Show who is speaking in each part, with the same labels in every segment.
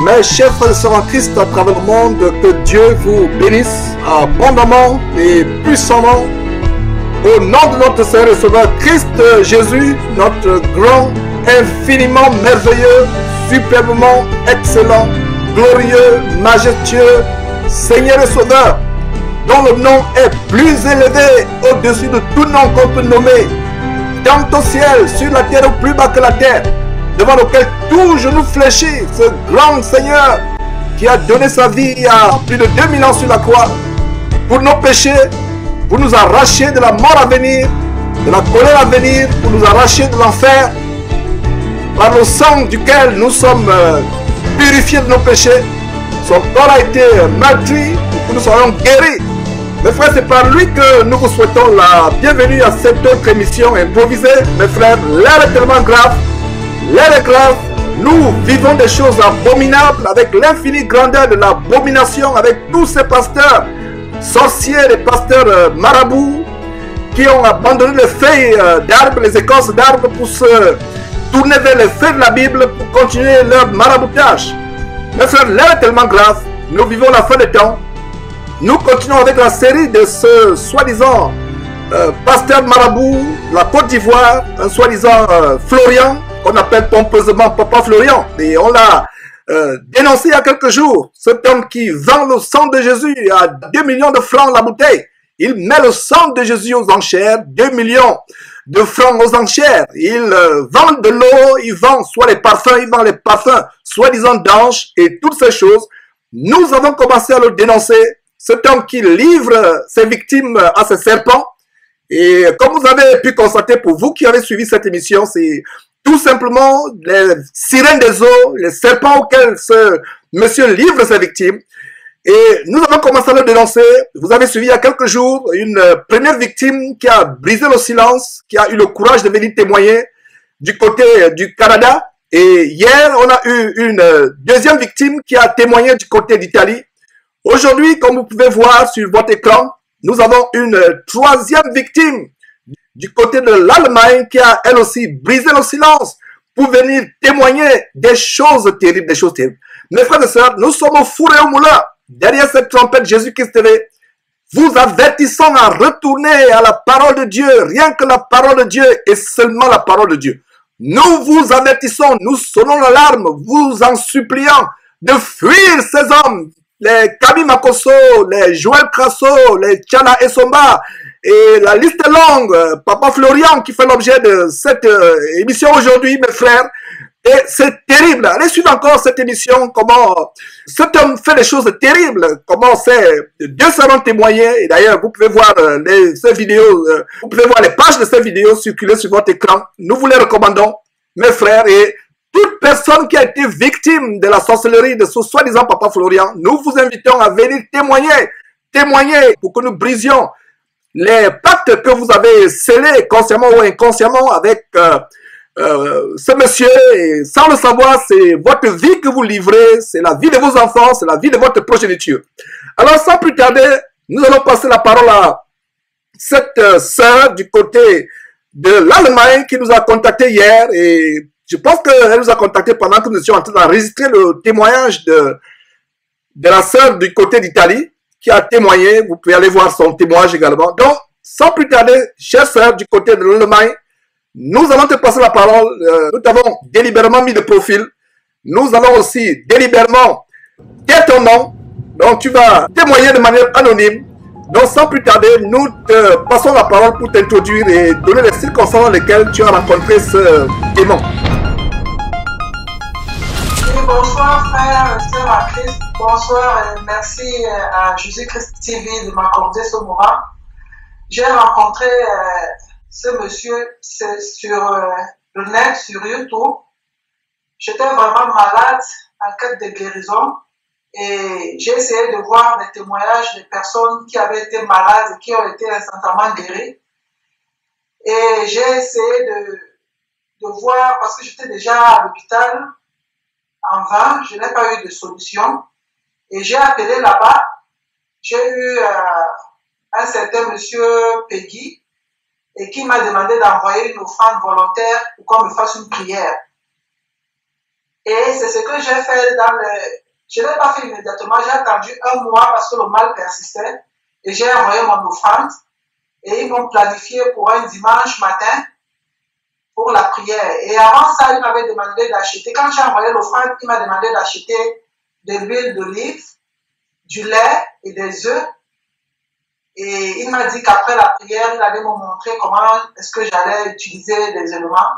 Speaker 1: Mes chers frères et sœurs en Christ à travers le monde, que Dieu vous bénisse abondamment et puissamment. Au nom de notre Seigneur et Sauveur Christ Jésus, notre grand, infiniment merveilleux, superbement excellent, glorieux, majestueux Seigneur et Sauveur, dont le nom est plus élevé au-dessus de tout nom qu'on peut nommer, tant au ciel, sur la terre ou plus bas que la terre, devant lequel tout genou fléchit, ce grand Seigneur qui a donné sa vie il y a plus de 2000 ans sur la croix pour nos péchés, pour nous arracher de la mort à venir, de la colère à venir, pour nous arracher de l'enfer, par le sang duquel nous sommes purifiés de nos péchés. Son corps a été meurtri pour que nous soyons guéris. Mes frères, c'est par lui que nous vous souhaitons la bienvenue à cette autre émission improvisée. Mes frères, l'air est tellement grave. L'air est grave, nous vivons des choses abominables avec l'infinie grandeur de l'abomination, avec tous ces pasteurs sorciers, les pasteurs marabouts qui ont abandonné les feuilles d'arbres, les écorces d'arbres pour se tourner vers les feuilles de la Bible pour continuer leur maraboutage. Mes frères, l'air est tellement grave, nous vivons la fin des temps. Nous continuons avec la série de ce soi-disant pasteur marabout de la Côte d'Ivoire, un soi-disant Florian, qu'on appelle pompeusement Papa Florian. Et on l'a dénoncé il y a quelques jours. Cet homme qui vend le sang de Jésus à 2 millions de francs la bouteille. Il met le sang de Jésus aux enchères, 2 millions de francs aux enchères. Il vend de l'eau, il vend soit les parfums, il vend les parfums soi-disant d'anges et toutes ces choses. Nous avons commencé à le dénoncer. Cet homme qui livre ses victimes à ces serpents. Et comme vous avez pu constater pour vous qui avez suivi cette émission, c'est tout simplement les sirènes des eaux, les serpents auxquels ce monsieur livre ses victimes. Et nous avons commencé à le dénoncer. Vous avez suivi il y a quelques jours une première victime qui a brisé le silence, qui a eu le courage de venir témoigner du côté du Canada. Et hier, on a eu une deuxième victime qui a témoigné du côté d'Italie. Aujourd'hui, comme vous pouvez voir sur votre écran, nous avons une troisième victime du côté de l'Allemagne qui a elle aussi brisé le silence pour venir témoigner des choses terribles, des choses terribles. Mes frères et sœurs, nous sommes au four et au moulin. Derrière cette trompette, Jésus-Christ TV, vous avertissant à retourner à la parole de Dieu, rien que la parole de Dieu et seulement la parole de Dieu. Nous vous avertissons, nous sonnons l'alarme, vous en suppliant de fuir ces hommes, les Kabi Makoso, les Joël Crasso, les Tchana Essomba, et la liste est longue. Papa Florian qui fait l'objet de cette émission aujourd'hui, mes frères. Et c'est terrible. Allez suivre encore cette émission, comment cet homme fait des choses terribles, comment ces deux savants témoigner. Et d'ailleurs, vous pouvez voir ces vidéos, vous pouvez voir les pages de ces vidéos circuler sur votre écran. Nous vous les recommandons, mes frères, et toute personne qui a été victime de la sorcellerie de ce soi-disant Papa Florian, nous vous invitons à venir témoigner pour que nous brisions les pactes que vous avez scellés consciemment ou inconsciemment avec ce monsieur. Et sans le savoir, c'est votre vie que vous livrez, c'est la vie de vos enfants, c'est la vie de votre progéniture. Alors sans plus tarder, nous allons passer la parole à cette sœur du côté de l'Allemagne qui nous a contacté hier, et je pense qu'elle nous a contacté pendant que nous étions en train d'enregistrer le témoignage de la sœur du côté d'Italie qui a témoigné. Vous pouvez aller voir son témoignage également. Donc, sans plus tarder, chère sœur du côté de l'Allemagne, nous allons te passer la parole. Nous t'avons délibérément mis de profil. Nous allons aussi délibérément dire ton nom. Donc, tu vas témoigner de manière anonyme. Donc, sans plus tarder, nous te passons la parole pour t'introduire et donner les circonstances dans lesquelles tu as rencontré ce démon.
Speaker 2: Oui, bonsoir frère, sœur à Christ. Bonsoir et merci à Jésus-Christ TV de m'accorder ce moment. J'ai rencontré ce monsieur sur le net, sur YouTube. J'étais vraiment malade, en quête de guérison. Et j'ai essayé de voir des témoignages de personnes qui avaient été malades et qui ont été instantanément guéries. Et j'ai essayé de voir, parce que j'étais déjà à l'hôpital, en vain, je n'ai pas eu de solution. Et j'ai appelé là-bas, j'ai eu un certain monsieur Peggy, et qui m'a demandé d'envoyer une offrande volontaire pour qu'on me fasse une prière. Et c'est ce que j'ai fait dans le... Je ne l'ai pas fait immédiatement, j'ai attendu un mois parce que le mal persistait. Et j'ai envoyé mon offrande. Et ils m'ont planifié pour un dimanche matin pour la prière. Et avant ça, il m'avait demandé d'acheter, quand j'ai envoyé l'offrande, il m'a demandé d'acheter de l'huile d'olive, du lait et des œufs. Et il m'a dit qu'après la prière, il allait me montrer comment est-ce que j'allais utiliser les éléments.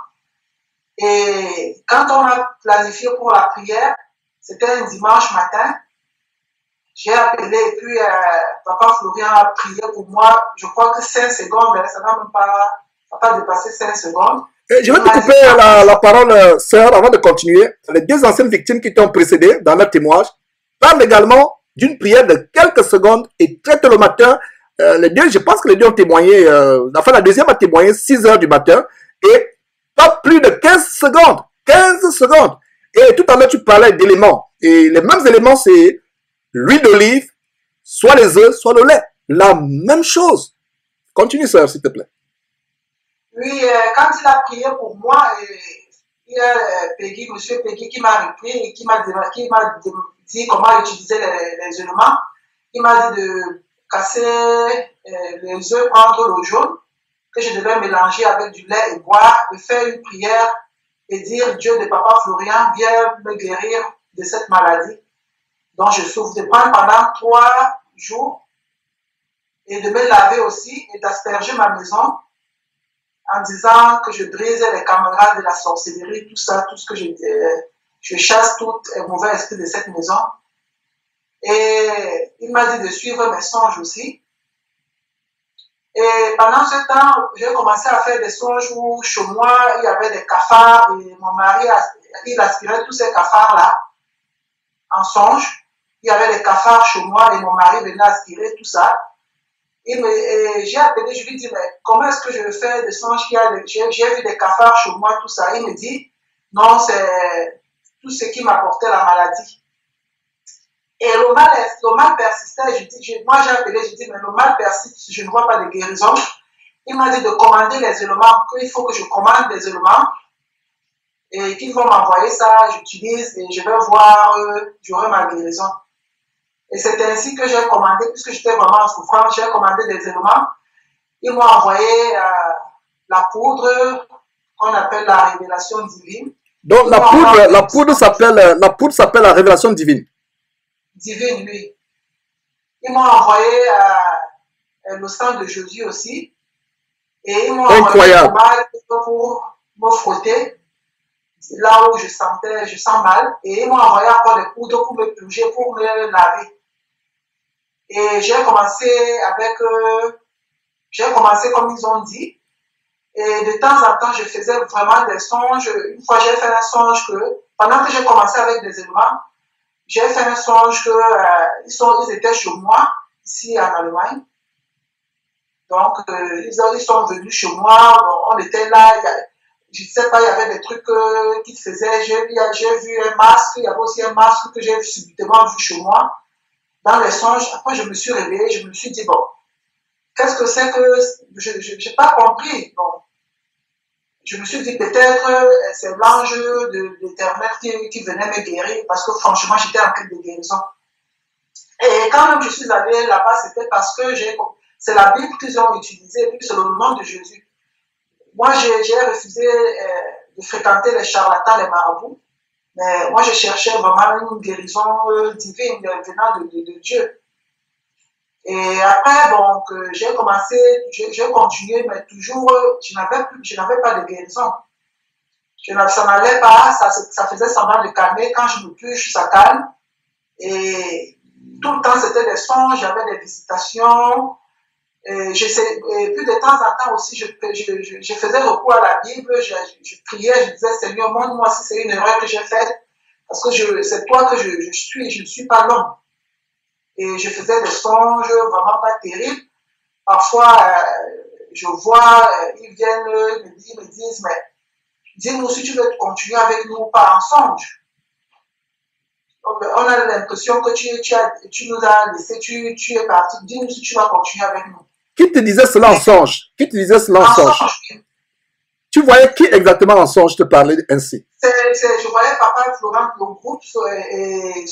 Speaker 2: Et quand on a planifié pour la prière, c'était un dimanche matin, j'ai appelé et puis Papa Florian a prié pour moi, je crois que 5 secondes, ça n'a même pas dépassé 5 secondes.
Speaker 1: Je vais te couper la parole, sœur, avant de continuer. Les deux anciennes victimes qui t'ont précédé dans leur témoignage parlent également d'une prière de quelques secondes et très tôt le matin. Les deux, je pense que les deux ont témoigné, enfin la deuxième a témoigné 6 heures du matin et pas plus de 15 secondes. 15 secondes. Et tout à l'heure, tu parlais d'éléments. Et les mêmes éléments, c'est l'huile d'olive, soit les œufs, soit le lait. La même chose. Continue, sœur, s'il te plaît.
Speaker 2: Oui, quand il a prié pour moi, il y a Peggy, monsieur Peggy, qui m'a repris et qui m'a dit comment utiliser les éléments. Il m'a dit de casser les œufs, prendre l'eau jaune, que je devais mélanger avec du lait et boire, et faire une prière et dire Dieu de Papa Florian, viens me guérir de cette maladie dont je souffre, de prendre pendant 3 jours et de me laver aussi et d'asperger ma maison en disant que je brisais les camarades de la sorcellerie, tout ça, tout ce que je chasse tout mauvais esprit de cette maison. Et il m'a dit de suivre mes songes aussi. Et pendant ce temps, j'ai commencé à faire des songes où chez moi, il y avait des cafards et mon mari, il aspirait tous ces cafards-là en songe. Il y avait des cafards chez moi et mon mari venait aspirer tout ça. J'ai appelé, je lui dis, mais comment est-ce que je vais faire des songes j'ai vu des cafards chez moi, tout ça. Il me dit, non, c'est tout ce qui m'apportait la maladie. Et le mal persistait. Moi, j'ai appelé, je dis, mais le mal persiste, je ne vois pas de guérison. Il m'a dit de commander les éléments, qu'il faut que je commande des éléments et qu'ils vont m'envoyer ça, j'utilise et je vais voir, j'aurai ma guérison. Et c'est ainsi que j'ai commandé, puisque j'étais vraiment en souffrance, j'ai commandé des éléments. Ils m'ont envoyé la poudre qu'on appelle la révélation divine.
Speaker 1: Donc la poudre s'appelle la révélation divine.
Speaker 2: Divine, oui. Ils m'ont envoyé le sang de Jésus aussi. Et ils m'ont envoyé une pommade pour me frotter là où je sens mal. Et ils m'ont envoyé encore des poudres pour me purger, pour me laver. Et j'ai commencé comme ils ont dit. Et de temps en temps, je faisais vraiment des songes. Une fois, j'ai fait un songe que, pendant que j'ai commencé avec des éléments, j'ai fait un songe que ils étaient chez moi, ici en Allemagne. Donc, ils sont venus chez moi, on était là, je ne sais pas, il y avait des trucs qu'ils faisaient. J'ai vu un masque, il y avait aussi un masque que j'ai subitement vu chez moi. Dans les songes, après je me suis réveillée, je me suis dit, bon, qu'est-ce que c'est que, je n'ai pas compris. Bon, je me suis dit, peut-être c'est l'ange de l'Éternel qui venait me guérir, parce que franchement, j'étais en quête de guérison. Et quand même je suis allée là-bas, c'était parce que c'est la Bible qu'ils ont utilisée, et puis c'est le nom de Jésus. Moi, j'ai refusé de fréquenter les charlatans, les marabouts. Mais moi, je cherchais vraiment une guérison divine venant de Dieu. Et après, donc, j'ai continué, mais toujours, je n'avais pas de guérison. Ça n'allait pas, ça faisait semblant de calmer. Quand je me touche, ça calme. Et tout le temps, c'était des songes, j'avais des visitations. Et puis de temps en temps aussi, je faisais recours à la Bible, je priais, je disais, Seigneur, montre-moi si c'est une erreur que j'ai faite, parce que c'est toi que je ne suis pas l'homme. Et je faisais des songes vraiment pas terribles. Parfois, je vois, ils viennent me disent, mais dis-nous si tu veux continuer avec nous ou pas en songe. On a l'impression que tu nous as laissé, tu es parti. Dis-nous si tu vas continuer avec nous.
Speaker 1: Qui te disait cela en songe? Qui te disait cela en songe? Tu voyais qui exactement en songe te parlait ainsi?
Speaker 2: Je voyais papa Florent, le groupe, et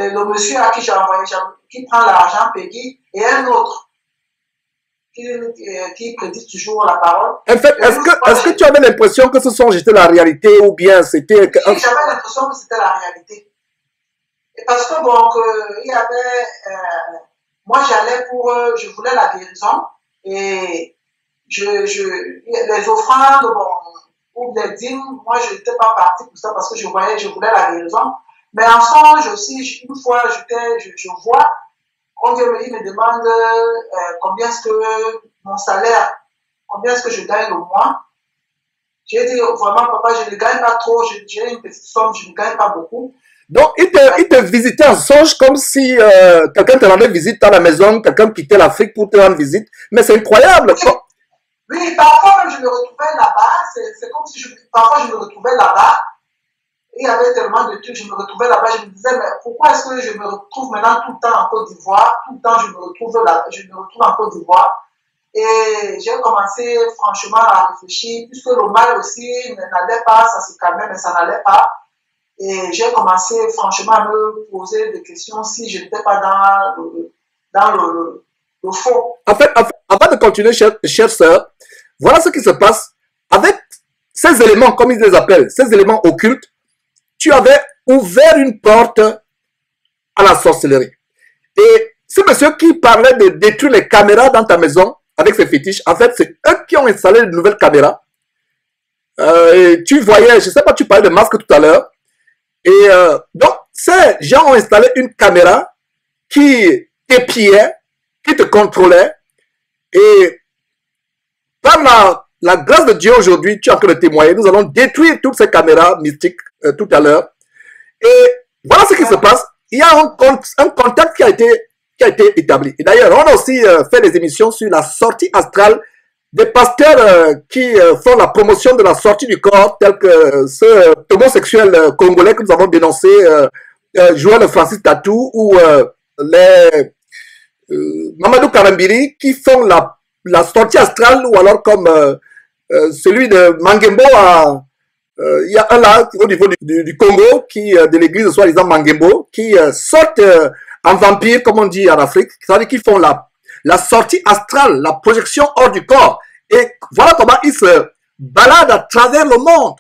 Speaker 2: le monsieur à qui j'ai envoyé, qui prend l'argent, Peggy, et un autre qui prédit toujours la parole.
Speaker 1: En fait, est-ce que tu avais l'impression que ce songe était la réalité ou bien c'était...
Speaker 2: Oui, j'avais l'impression que c'était la réalité. Et parce que bon, il y avait... moi, j'allais je voulais la guérison et les offrandes, bon, ou les dîmes, moi, je n'étais pas partie pour ça parce que je voulais la guérison. Mais en songe aussi, une fois, je vois, il me demande combien est-ce que mon salaire, combien est-ce que je gagne le mois. J'ai dit, vraiment, papa, je ne gagne pas trop, j'ai une petite somme, je ne gagne pas beaucoup.
Speaker 1: Donc, il te visitait en songe comme si quelqu'un te rendait visite à la maison, quelqu'un quittait l'Afrique pour te rendre visite. Mais c'est incroyable.
Speaker 2: Oui, parfois même je me retrouvais là-bas, c'est comme si parfois je me retrouvais là-bas. Il y avait tellement de trucs, je me retrouvais là-bas, je me disais, mais pourquoi est-ce que je me retrouve maintenant tout le temps en Côte d'Ivoire? Tout le temps, je me retrouve en Côte d'Ivoire. Et j'ai commencé franchement à réfléchir, puisque le mal aussi n'allait pas, ça se calmait, mais ça n'allait pas. Et j'ai commencé franchement à me poser des questions si je n'étais pas dans le faux.
Speaker 1: En fait, avant de continuer, chère sœur, voilà ce qui se passe. Avec ces éléments, comme ils les appellent, ces éléments occultes, tu avais ouvert une porte à la sorcellerie. Et ce monsieur qui parlait de détruire les caméras dans ta maison avec ses fétiches, en fait, c'est eux qui ont installé de nouvelles caméras. Et tu voyais, je ne sais pas, tu parlais de masque tout à l'heure. Et donc, ces gens ont installé une caméra qui t'épiait, qui te contrôlait. Et par la grâce de Dieu aujourd'hui, tu es en train de témoigner. Nous allons détruire toutes ces caméras mystiques tout à l'heure. Et voilà ce qui se passe. Il y a un contact qui a été établi. Et d'ailleurs, on a aussi fait des émissions sur la sortie astrale des pasteurs qui font la promotion de la sortie du corps, tel que ce homosexuel congolais que nous avons dénoncé, Joël Francis Tatou, ou les Mamadou Karambiri, qui font la sortie astrale, ou alors comme celui de Mangembo il y a un là au niveau du Congo, de l'église soi-disant Mangembo, qui sortent en vampire, comme on dit en Afrique, c'est-à-dire qu'ils font la sortie astrale, la projection hors du corps. Et voilà comment ils se baladent à travers le monde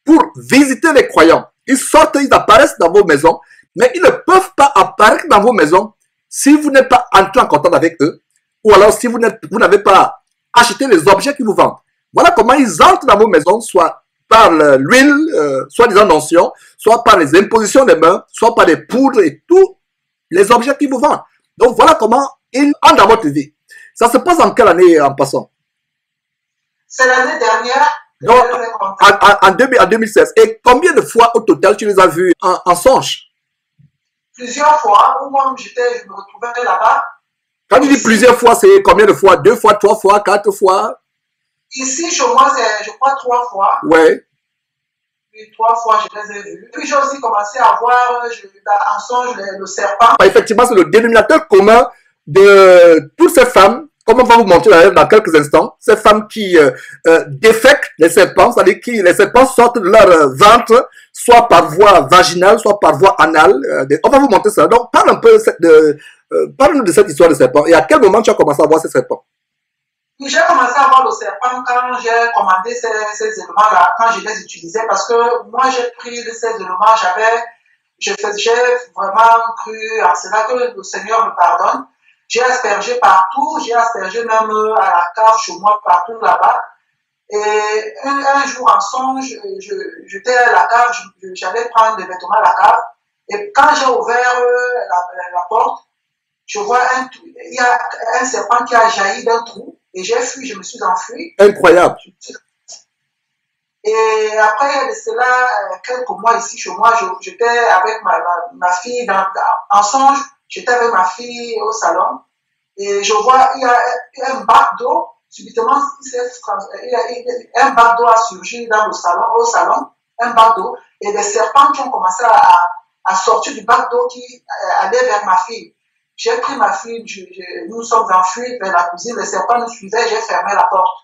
Speaker 1: pour visiter les croyants. Ils sortent, ils apparaissent dans vos maisons, mais ils ne peuvent pas apparaître dans vos maisons si vous n'êtes pas entré en contact avec eux, ou alors si vous n'avez pas acheté les objets qu'ils vous vendent. Voilà comment ils entrent dans vos maisons, soit par l'huile, soi-disant d'onction, soit par les impositions des mains, soit par des poudres et tous les objets qu'ils vous vendent. Donc voilà comment ils entrent dans votre vie. Ça se passe en quelle année en passant?
Speaker 2: C'est l'année dernière.
Speaker 1: Donc, en 2016. Et combien de fois au total tu les as vus en songe?
Speaker 2: Plusieurs fois, où moi je me retrouvais là-bas.
Speaker 1: Quand tu dis plusieurs fois, c'est combien de fois? 2 fois, 3 fois, 4 fois?
Speaker 2: Ici, chez moi, c'est, je crois, 3 fois.
Speaker 1: Ouais.
Speaker 2: Puis 3 fois, je les ai vus. Puis j'ai aussi commencé à voir en songe le serpent.
Speaker 1: Effectivement, c'est le dénominateur commun de toutes ces femmes, comme on va vous montrer dans quelques instants, ces femmes qui défèquent les serpents, c'est-à-dire que les serpents sortent de leur ventre, soit par voie vaginale, soit par voie anale. On va vous montrer ça. Donc, parle un peu parle-nous de cette histoire de serpent. Et à quel moment tu as commencé à voir ces serpents?
Speaker 2: J'ai commencé à voir le serpent quand j'ai commandé ces éléments-là, quand je les utilisais, parce que moi, j'ai pris ces éléments, j'ai vraiment cru en cela que le Seigneur me pardonne. J'ai aspergé partout, j'ai aspergé même à la cave chez moi, partout là-bas. Et un jour en songe, j'étais à la cave, j'allais prendre des vêtements à la cave. Et quand j'ai ouvert la porte, je vois il y a un serpent qui a jailli d'un trou. Et j'ai fui, je me suis enfui.
Speaker 1: Incroyable.
Speaker 2: Et après, il y a de cela quelques mois ici chez moi, j'étais avec ma fille en songe, j'étais avec ma fille au salon. Et je vois, il y a un bac d'eau, subitement, un bac d'eau a surgi au salon, un bac d'eau, et des serpents qui ont commencé à sortir du bac d'eau qui allaient vers ma fille. J'ai pris ma fille, nous sommes enfuis vers la cuisine, les serpents nous suivaient, j'ai fermé la porte.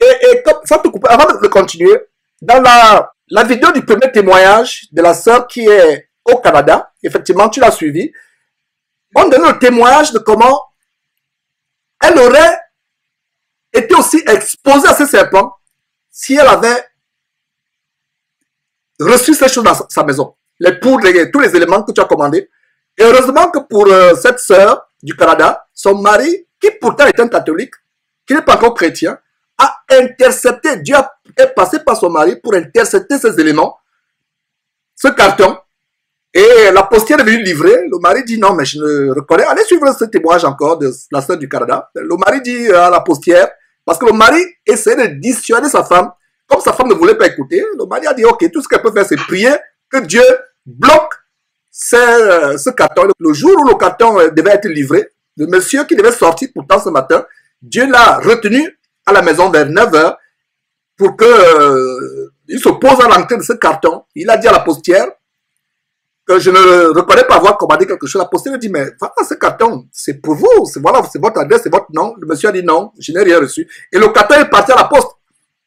Speaker 1: Et comme, sans te couper, avant de continuer, dans la vidéo du premier témoignage de la sœur qui est au Canada, effectivement, tu l'as suivi, on donne le témoignage de comment elle aurait été aussi exposée à ces serpents si elle avait reçu ces choses dans sa maison. Les poudres, tous les éléments que tu as commandés. Et heureusement que pour cette sœur du Canada, son mari, qui pourtant est un catholique, qui n'est pas encore chrétien, a intercepté, Dieu est passé par son mari pour intercepter ces éléments, ce carton. Et la postière est venue livrer. Le mari dit non, mais je ne reconnais. Allez suivre ce témoignage encore de la sœur du Canada. Le mari dit à la postière, parce que le mari essayait de dissuader sa femme. Comme sa femme ne voulait pas écouter, le mari a dit ok, tout ce qu'elle peut faire, c'est prier que Dieu bloque ce carton. Le jour où le carton devait être livré, le monsieur qui devait sortir pourtant ce matin, Dieu l'a retenu à la maison vers 9 h pour qu'il se pose à l'entrée de ce carton. Il a dit à la postière que je ne reconnais pas avoir commandé quelque chose. La postière dit, mais voilà, ce carton, c'est pour vous, c'est voilà, c'est votre adresse, c'est votre nom. Le monsieur a dit non, je n'ai rien reçu. Et le carton est parti à la poste.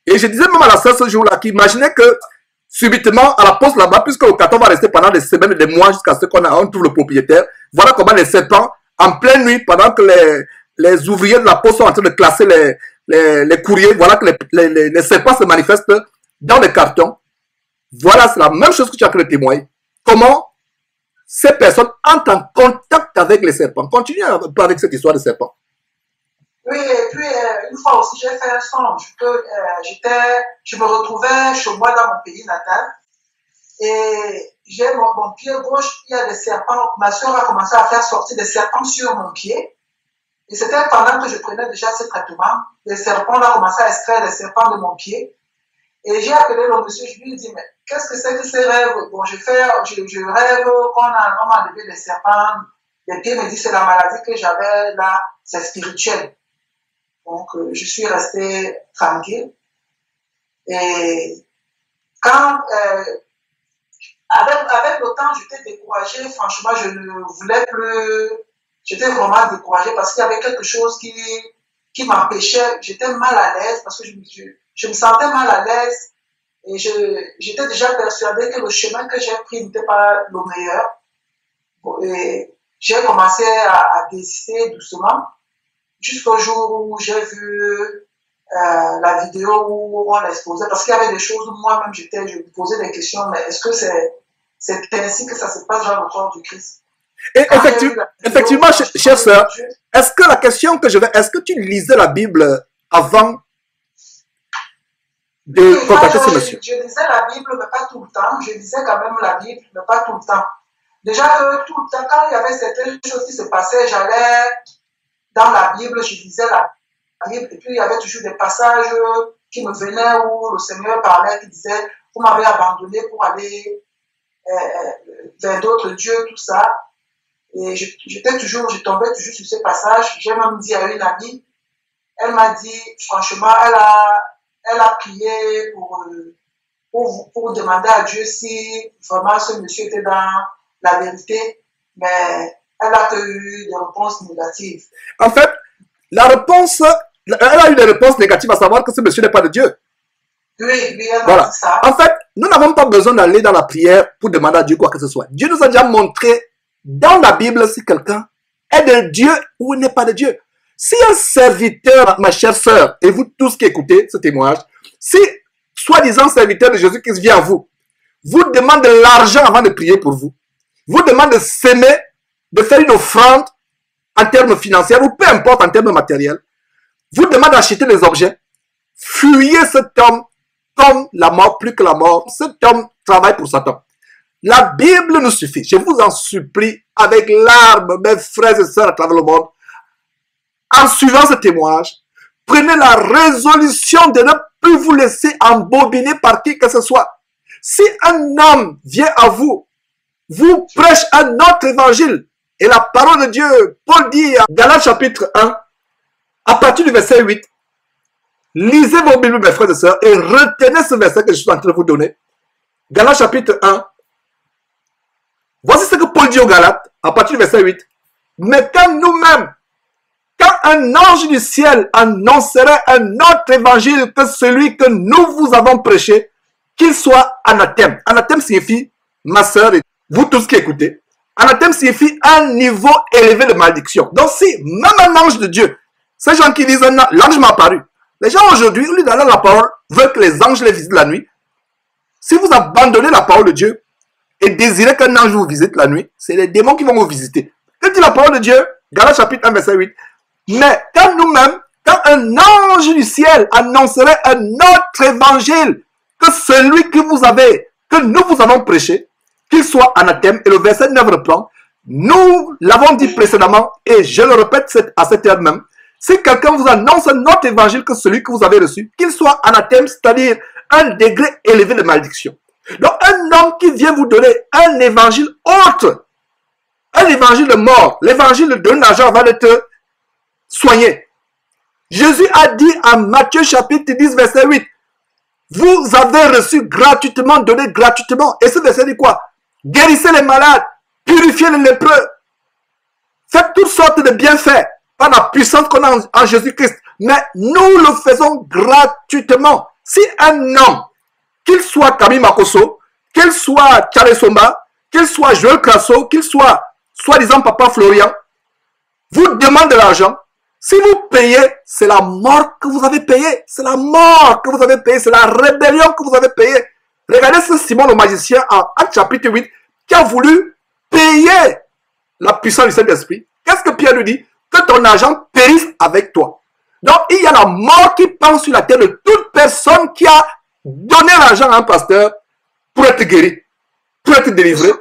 Speaker 1: Et je disais même à la sœur ce jour-là, qui imaginait que subitement, à la poste là-bas, puisque le carton va rester pendant des semaines et des mois jusqu'à ce qu'on trouve le propriétaire, voilà comment les serpents, en pleine nuit, pendant que les ouvriers de la poste sont en train de classer les courriers, voilà que les serpents se manifestent dans les cartons. Voilà, c'est la même chose que tu as en train de témoigner. Comment ces personnes entrent en contact avec les serpents. Continue un peu avec cette histoire de serpents.
Speaker 2: Oui, et puis une fois aussi, j'ai fait un songe que je me retrouvais chez moi dans mon pays natal et j'ai mon pied gauche, il y a des serpents. Ma soeur a commencé à faire sortir des serpents sur mon pied. Et c'était pendant que je prenais déjà ce traitement. Les serpents, on a commencé à extraire les serpents de mon pied. Et j'ai appelé le monsieur, je lui ai dit, mais qu'est-ce que c'est que ces rêves? Bon, je rêve qu'on m'a enlevé les serpents des pieds. Il me dit, c'est la maladie que j'avais là, c'est spirituel. Donc, je suis resté tranquille. Et quand, avec le temps, j'étais découragée. Franchement, je ne voulais plus. J'étais vraiment découragée parce qu'il y avait quelque chose qui m'empêchait. J'étais mal à l'aise parce que je me sentais mal à l'aise. Et j'étais déjà persuadée que le chemin que j'ai pris n'était pas le meilleur. Et j'ai commencé à désister doucement. Jusqu'au jour où j'ai vu la vidéo où on l'exposait, parce qu'il y avait des choses où moi-même je me posais des questions, mais est-ce que c'est ainsi que ça se passe dans le corps du Christ?
Speaker 1: Et effectivement, chère sœur, est-ce que la question que est-ce que tu lisais la Bible avant de contacter ce monsieur?
Speaker 2: Je lisais la Bible, mais pas tout le temps. Je lisais quand même la Bible, mais pas tout le temps. Déjà, tout le temps, quand il y avait certaines choses qui se passaient, j'allais dans la Bible, je lisais la Bible, et puis il y avait toujours des passages qui me venaient où le Seigneur parlait, qui disait, vous m'avez abandonné pour aller vers d'autres dieux, tout ça. Et je tombais toujours sur ces passages. J'ai même dit à une amie, elle m'a dit, franchement, elle a prié pour demander à Dieu si vraiment ce monsieur était dans la vérité, mais elle a eu des réponses négatives.
Speaker 1: En fait, elle a eu des réponses négatives, à savoir que ce monsieur n'est pas de Dieu.
Speaker 2: Oui, elle
Speaker 1: voilà.
Speaker 2: Dit ça.
Speaker 1: En fait, nous n'avons pas besoin d'aller dans la prière pour demander à Dieu quoi que ce soit. Dieu nous a déjà montré dans la Bible si quelqu'un est de Dieu ou n'est pas de Dieu. Si un serviteur, ma chère sœur, et vous tous qui écoutez ce témoignage, si soi-disant serviteur de Jésus-Christ vient à vous, vous demande de l'argent avant de prier pour vous, vous demande de s'aimer, de faire une offrande en termes financiers ou peu importe en termes matériels, vous demande d'acheter des objets, fuyez cet homme comme la mort, plus que la mort. Cet homme travaille pour Satan. La Bible nous suffit. Je vous en supplie, avec larmes, mes frères et sœurs à travers le monde, en suivant ce témoignage, prenez la résolution de ne plus vous laisser embobiner par qui que ce soit. Si un homme vient à vous, vous prêche un autre évangile, et la parole de Dieu, Paul dit à Galates chapitre 1, à partir du verset 8, lisez vos Bibles, mes frères et sœurs, et retenez ce verset que je suis en train de vous donner. Galates chapitre 1, voici ce que Paul dit aux Galates, à partir du verset 8. Mais quand quand un ange du ciel annoncerait un autre évangile que celui que nous vous avons prêché, qu'il soit anathème. Anathème signifie, ma sœur et vous tous qui écoutez, anathème signifie un niveau élevé de malédiction. Donc si même un ange de Dieu, ces gens qui disent l'ange m'a apparu, les gens aujourd'hui, au lieu d'aller la parole, veulent que les anges les visitent la nuit. Si vous abandonnez la parole de Dieu et désirez qu'un ange vous visite la nuit, c'est les démons qui vont vous visiter. Que dit la parole de Dieu? Galates chapitre 1 verset 8. Mais quand nous-mêmes, quand un ange du ciel annoncerait un autre évangile que celui que nous vous avons prêché, qu'il soit anathème, et le verset 9 reprend, nous l'avons dit précédemment, et je le répète à cette heure même, si quelqu'un vous annonce un autre évangile que celui que vous avez reçu, qu'il soit anathème, c'est-à-dire un degré élevé de malédiction. Donc un homme qui vient vous donner un évangile autre, un évangile de mort, l'évangile de donner l'argent avant de te soigner. Jésus a dit à Matthieu chapitre 10 verset 8, vous avez reçu gratuitement, donné gratuitement. Et ce verset dit quoi? Guérissez les malades, purifiez les lépreux, faites toutes sortes de bienfaits par la puissance qu'on a en Jésus-Christ. Mais nous le faisons gratuitement. Si un homme, qu'il soit Camille Makosso, qu'il soit Charles Somba, qu'il soit Joël Crasso, qu'il soit soi-disant Papa Florian, vous demande de l'argent, si vous payez, c'est la mort que vous avez payée. C'est la mort que vous avez payée. C'est la rébellion que vous avez payée. Regardez ce Simon le magicien en Actes chapitre 8 qui a voulu payer la puissance du Saint-Esprit. Qu'est-ce que Pierre lui dit? Que ton argent périsse avec toi. Donc il y a la mort qui pend sur la terre de toute personne qui a donné l'argent à un pasteur pour être guéri, pour être délivré.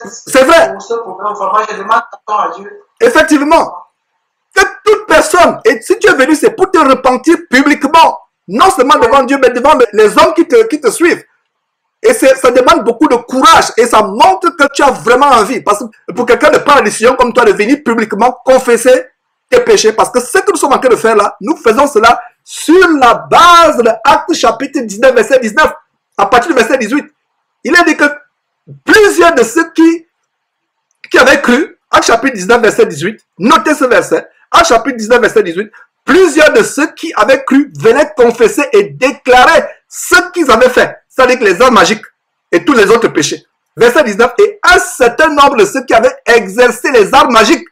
Speaker 1: C'est vrai. Effectivement, que toute personne, et si tu es venu, c'est pour te repentir publiquement, non seulement devant Dieu, mais devant les hommes qui te suivent. Et ça demande beaucoup de courage, et ça montre que tu as vraiment envie. Parce que pour quelqu'un de prendre la décision comme toi, de venir publiquement confesser tes péchés, parce que ce que nous sommes en train de faire là, nous faisons cela sur la base de Actes chapitre 19, verset 19, à partir du verset 18. Il a dit que plusieurs de ceux qui avaient cru, Actes chapitre 19, verset 18, notez ce verset, Actes chapitre 19, verset 18, plusieurs de ceux qui avaient cru venaient confesser et déclarer ce qu'ils avaient fait, c'est-à-dire que les arts magiques et tous les autres péchés. Verset 19, et un certain nombre de ceux qui avaient exercé les arts magiques,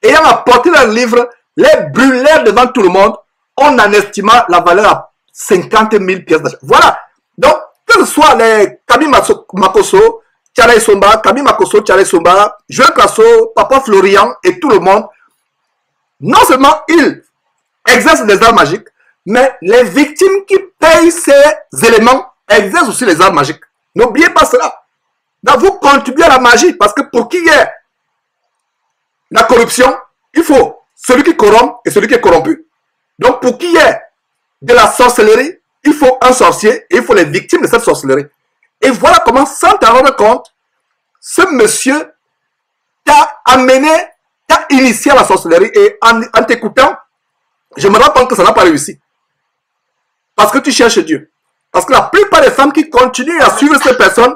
Speaker 1: ayant apporté leurs livres, les brûlèrent devant tout le monde, on en estima la valeur à 50 000 pièces d'argent. Voilà. Donc, que ce soit les Camille Makosso, Charles Somba, Camille Makosso, Charles Somba, Joël Crasso, Papa Florian et tout le monde, non seulement ils exercent des arts magiques, mais les victimes qui payent ces éléments exercent aussi les arts magiques. N'oubliez pas cela. Donc vous contribuez à la magie, parce que pour qu'il y ait la corruption, il faut celui qui corrompt et celui qui est corrompu. Donc pour qu'il y ait de la sorcellerie, il faut un sorcier et il faut les victimes de cette sorcellerie. Et voilà comment, sans t'en rendre compte, ce monsieur t'a amené, t'a initié à la sorcellerie. Et en t'écoutant, je me rends compte que ça n'a pas réussi. Parce que tu cherches Dieu. Parce que la plupart des femmes qui continuent à suivre cette personne,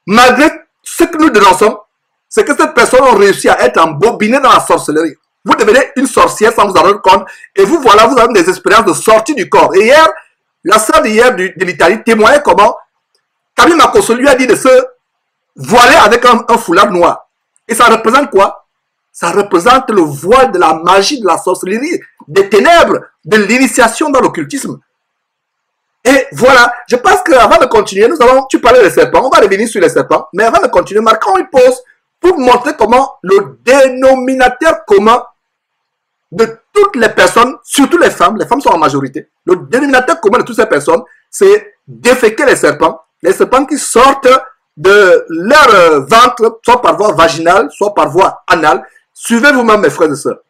Speaker 1: malgré ce que nous dénonçons, c'est que cette personne a réussi à être embobinée dans la sorcellerie. Vous devenez une sorcière sans vous en rendre compte. Et vous voilà, vous avez des expériences de sortie du corps. Et hier, la sœur d'hier de l'Italie témoignait comment Camille Makosso lui a dit de se voiler avec un foulard noir. Et ça représente quoi? Ça représente le voile de la magie, de la sorcellerie, des ténèbres, de l'initiation dans l'occultisme. Et voilà, je pense qu'avant de continuer, tu parlais des serpents, on va revenir sur les serpents, mais avant de continuer, marquons une pause pour montrer comment le dénominateur commun de toutes les personnes, surtout les femmes sont en majorité, le dénominateur commun de toutes ces personnes, c'est déféquer les serpents qui sortent de leur ventre, soit par voie vaginale, soit par voie anale. Suivez vous-même, mes frères et sœurs.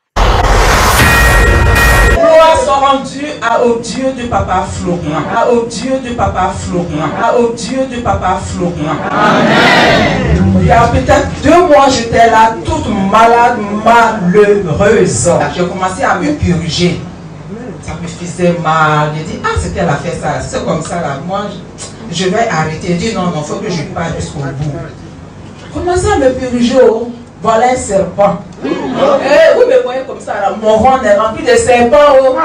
Speaker 3: Gloire soit rendue au Dieu de Papa Florian, au Dieu de Papa Florian, au Dieu de Papa Florian. Amen. Il y a peut-être 2 mois, j'étais là, toute malade, malheureuse. J'ai commencé à me purger. Ça me faisait mal. J'ai dit, ah, c'était la fête, ça. C'est comme ça, là. Moi, je vais arrêter. J'ai dit, non, il faut que je parte jusqu'au bout. J'ai commencé à me purger. Voilà un serpent. Vous me voyez comme ça, là, mon ventre est rempli de serpents.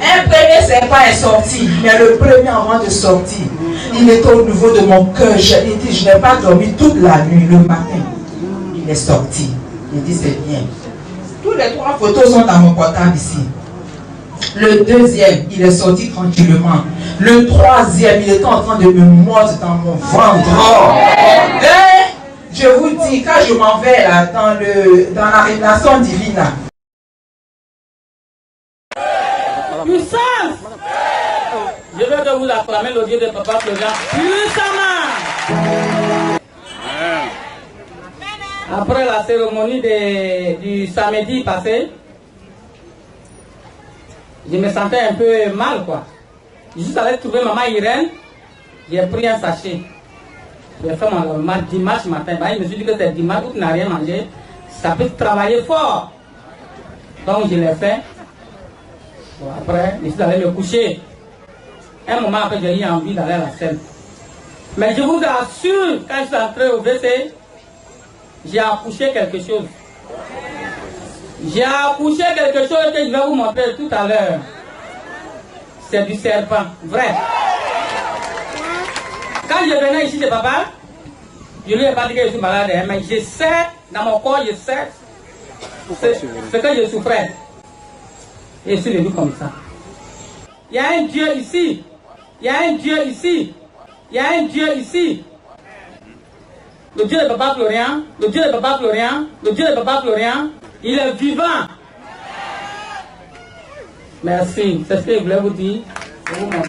Speaker 3: Un premier serpent est sorti, mais le premier avant de sortir, il était au niveau de mon cœur. Il dit, je n'ai pas dormi toute la nuit. Le matin, il est sorti. Il dit, c'est bien. Tous les 3 photos sont dans mon portable ici. Le deuxième, il est sorti tranquillement. Le troisième, il était en train de me mordre dans mon ventre. Je vous dis, quand je m'en vais là, dans la révélation divine, là,
Speaker 4: puissance! Je veux que vous acclamez le Dieu de Papa Florian puissamment! Après la cérémonie du samedi passé, je me sentais un peu mal, quoi. Je suis allé trouver maman Irène, j'ai pris un sachet. J'ai fait mon dimanche matin. Bah, il me suis dit que c'est dimanche où tu n'as rien mangé, ça peut travailler fort. Donc je l'ai fait. Bon, après, je suis allé me coucher. Un moment après, j'ai eu envie d'aller à la scène. Mais je vous assure, quand je suis entré au WC, j'ai accouché quelque chose. J'ai accouché quelque chose que je vais vous montrer tout à l'heure. C'est du serpent, vrai. Quand je venais ici chez papa, je lui ai pas dit que je suis malade, mais je sais, dans mon corps, je sais ce que je souffrais. Et je suis venu comme ça. Il y a un Dieu ici. Il y a un Dieu ici. Il y a un Dieu ici. Le Dieu de Papa Florian, le Dieu de Papa Florian, le Dieu de Papa Florian, il est vivant. Merci. C'est ce que je voulais vous dire. Je vous montre.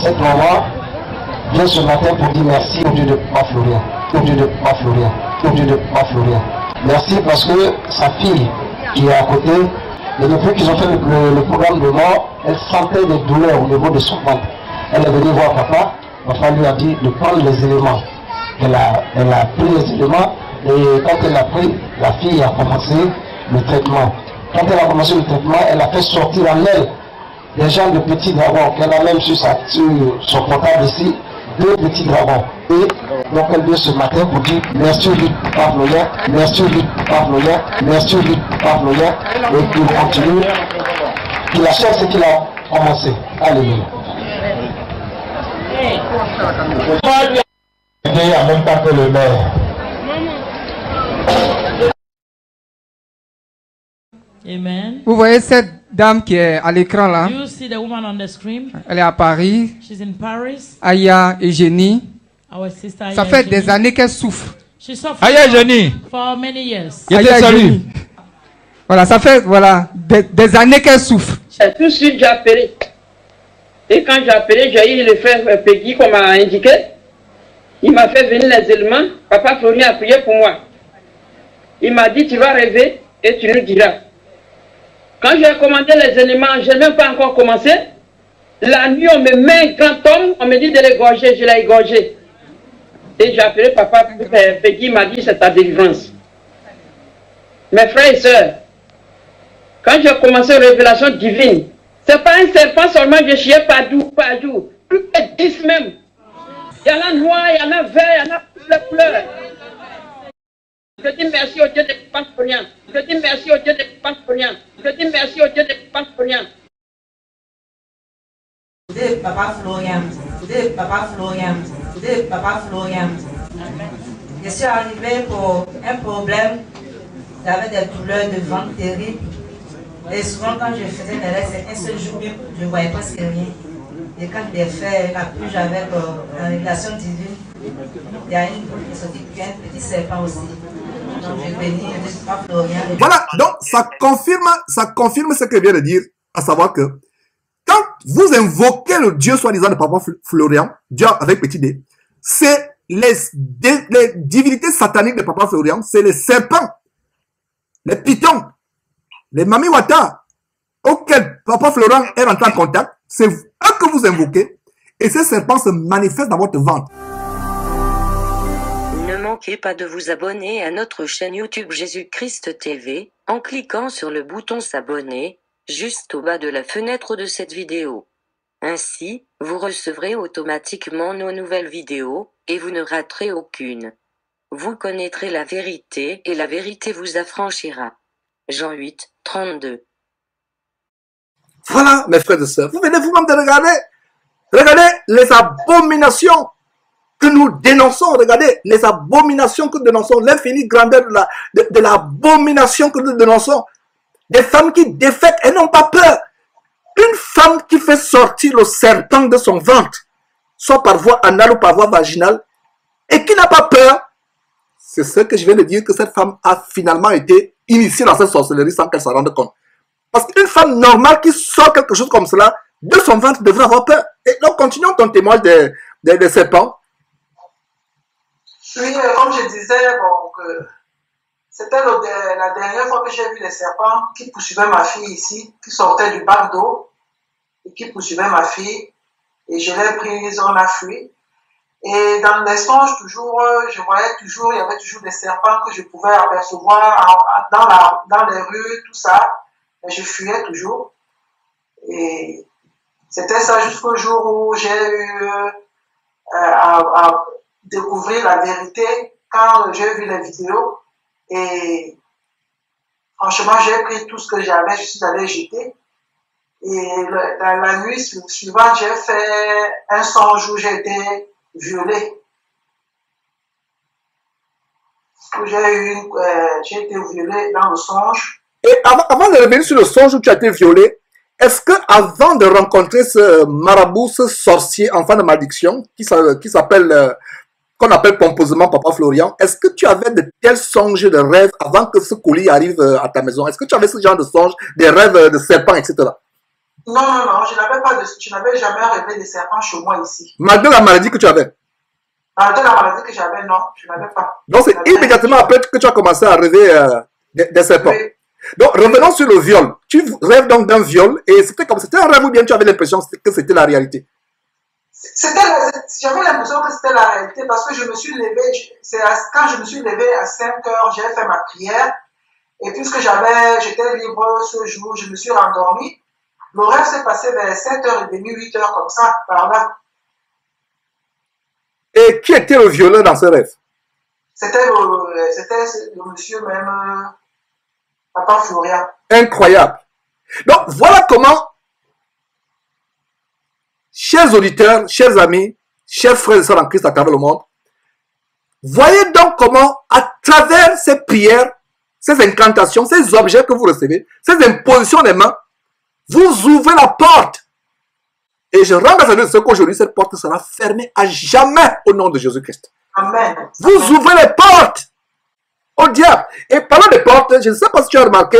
Speaker 5: Cette maman vient ce matin pour dire merci au Dieu de Papa Florian, au Dieu de Papa Florian, au Dieu de Papa Florian. Merci parce que sa fille qui est à côté, et depuis qu'ils ont fait le programme de mort, elle sentait des douleurs au niveau de son ventre. Elle est venue voir papa, papa lui a dit de prendre les éléments. Elle a pris les éléments et quand elle a pris, la fille a commencé le traitement. Quand elle a commencé le traitement, elle a fait sortir en elle des gens de petits dragons qu'elle a même sur son portable ici, 2 petits dragons. Et donc elle vient ce matin pour dire merci au Dieu de Papa Florian, merci au Dieu de Papa Florian, merci au Dieu de Papa Florian, et qu'il continue, qu'il achève ce qu'il a commencé. Alléluia. En même temps que le maire.
Speaker 6: Amen.
Speaker 7: Vous voyez cette dame qui est à l'écran là?
Speaker 6: You see the woman on the screen?
Speaker 7: Elle est à Paris.
Speaker 6: She's in Paris.
Speaker 7: Aya Eugénie.
Speaker 6: Our sister
Speaker 7: Ça fait des années qu'elle souffre.
Speaker 6: Aya Eugénie. For many years.
Speaker 7: Aya Eugénie. Voilà, ça fait des années qu'elle souffre.
Speaker 8: Tout de suite, j'ai appelé. Et quand j'ai appelé, j'ai eu le frère Peggy qu'on m'a indiqué. Il m'a fait venir les éléments. Papa Florian a prié pour moi. Il m'a dit, tu vas rêver et tu nous diras. Quand j'ai commandé les éléments, je n'ai même pas encore commencé. La nuit, on me met un grand homme, on me dit de l'égorger, je l'ai égorgé. Et j'ai appelé papa, Peggy m'a dit, c'est ta délivrance. Mes frères et sœurs, quand j'ai commencé la révélation divine, c'est pas un serpent seulement, je chiais partout, plus que 10 même. Il y en a noir, il y en a vert, il y en a toutes les couleurs. Je dis merci au Dieu de Papa Florian. Je dis merci au Dieu de Papa Florian. Je dis merci au Dieu de Papa Florian.
Speaker 9: Dieu de Papa Florian. Dieu de Papa Florian. Dieu de Papa Florian. Je suis arrivée pour un problème. J'avais des douleurs de ventre terribles. Et souvent quand je faisais mes rêves, c'est un seul jour, je ne voyais presque rien. Et quand j'ai fait la purge avec la révélation divine, il y a une boule qui est sortie, puis un petit serpent aussi. Donc je bénis le Dieu de Papa Florian.
Speaker 1: Voilà, donc ça confirme ce que je viens de dire, à savoir que quand vous invoquez le Dieu soi-disant de Papa Florian, Dieu avec petit d, c'est les divinités sataniques de Papa Florian, c'est les serpents, les pitons, les mamiwata, auxquels Papa Florian est rentré en contact, c'est eux que vous invoquez, et ces serpents se manifestent dans votre ventre.
Speaker 10: manquez pas de vous abonner à notre chaîne YouTube Jésus-Christ TV, en cliquant sur le bouton s'abonner, juste au bas de la fenêtre de cette vidéo. Ainsi, vous recevrez automatiquement nos nouvelles vidéos, et vous ne raterez aucune. Vous connaîtrez la vérité, et la vérité vous affranchira. Jean 8, 32.
Speaker 1: Voilà, mes frères et sœurs, vous venez vous-même de regarder. Regardez les abominations que nous dénonçons. Regardez les abominations que nous dénonçons. L'infinie grandeur de l'abomination que nous dénonçons. Des femmes qui défèquent et n'ont pas peur. Une femme qui fait sortir le serpent de son ventre, soit par voie anale ou par voie vaginale, et qui n'a pas peur, c'est ce que je viens de dire, que cette femme a finalement été initiée dans cette sorcellerie sans qu'elle s'en rende compte. Parce qu'une femme normale qui sort quelque chose comme cela de son ventre devrait avoir peur. Et donc, continuons ton témoignage des serpents.
Speaker 2: Oui, comme je disais, bon, c'était la dernière fois que j'ai vu les serpents qui poursuivaient ma fille ici, qui sortaient du bac d'eau et qui poursuivaient ma fille. Et je l'ai prise, on a fui. Et dans les songes, toujours, je voyais toujours, il y avait toujours des serpents que je pouvais apercevoir dans les rues, tout ça. Mais je fuyais toujours. Et c'était ça jusqu'au jour où j'ai eu à découvrir la vérité quand j'ai vu les vidéos. Et franchement, j'ai pris tout ce que j'avais, je suis allé jeter. Et la nuit suivante, j'ai fait un songe où j'ai été violée. J'ai été violée dans le songe.
Speaker 1: Et avant de revenir sur le songe où tu as été violée, est-ce que avant de rencontrer ce marabout, ce sorcier enfant de malédiction, qui s'appelle, qu'on appelle pompeusement Papa Florian, est-ce que tu avais de tels songes de rêves avant que ce colis arrive à ta maison? Est-ce que tu avais ce genre de songes, des rêves de serpents, etc.?
Speaker 2: Non, je n'avais jamais rêvé des serpents chez moi ici.
Speaker 1: Malgré la maladie que tu avais?
Speaker 2: Malgré la maladie que j'avais, non, je n'avais pas.
Speaker 1: Donc c'est immédiatement après que tu as commencé à rêver des serpents. Oui. Donc revenons sur le viol. Tu rêves donc d'un viol et c'était un rêve ou bien tu avais l'impression que c'était la réalité?
Speaker 2: J'avais l'impression que c'était la réalité parce que je me suis levé, quand je me suis levé à 5 heures, j'ai fait ma prière et puisque j'étais libre ce jour, je me suis rendormi. Le rêve s'est passé vers 7h30, 8h comme ça, par là.
Speaker 1: Et qui était le violeur dans ce rêve?
Speaker 2: C'était le monsieur même, Papa Florian.
Speaker 1: Incroyable. Donc voilà comment, chers auditeurs, chers amis, chers frères et sœurs en Christ à travers le monde, voyez donc comment, à travers ces prières, ces incantations, ces objets que vous recevez, ces impositions des mains, vous ouvrez la porte. Et je rends grâce à Dieu qu'aujourd'hui, cette porte sera fermée à jamais au nom de Jésus-Christ.
Speaker 2: Amen.
Speaker 1: Vous ouvrez les portes au diable. Et parlant des portes, je ne sais pas si tu as remarqué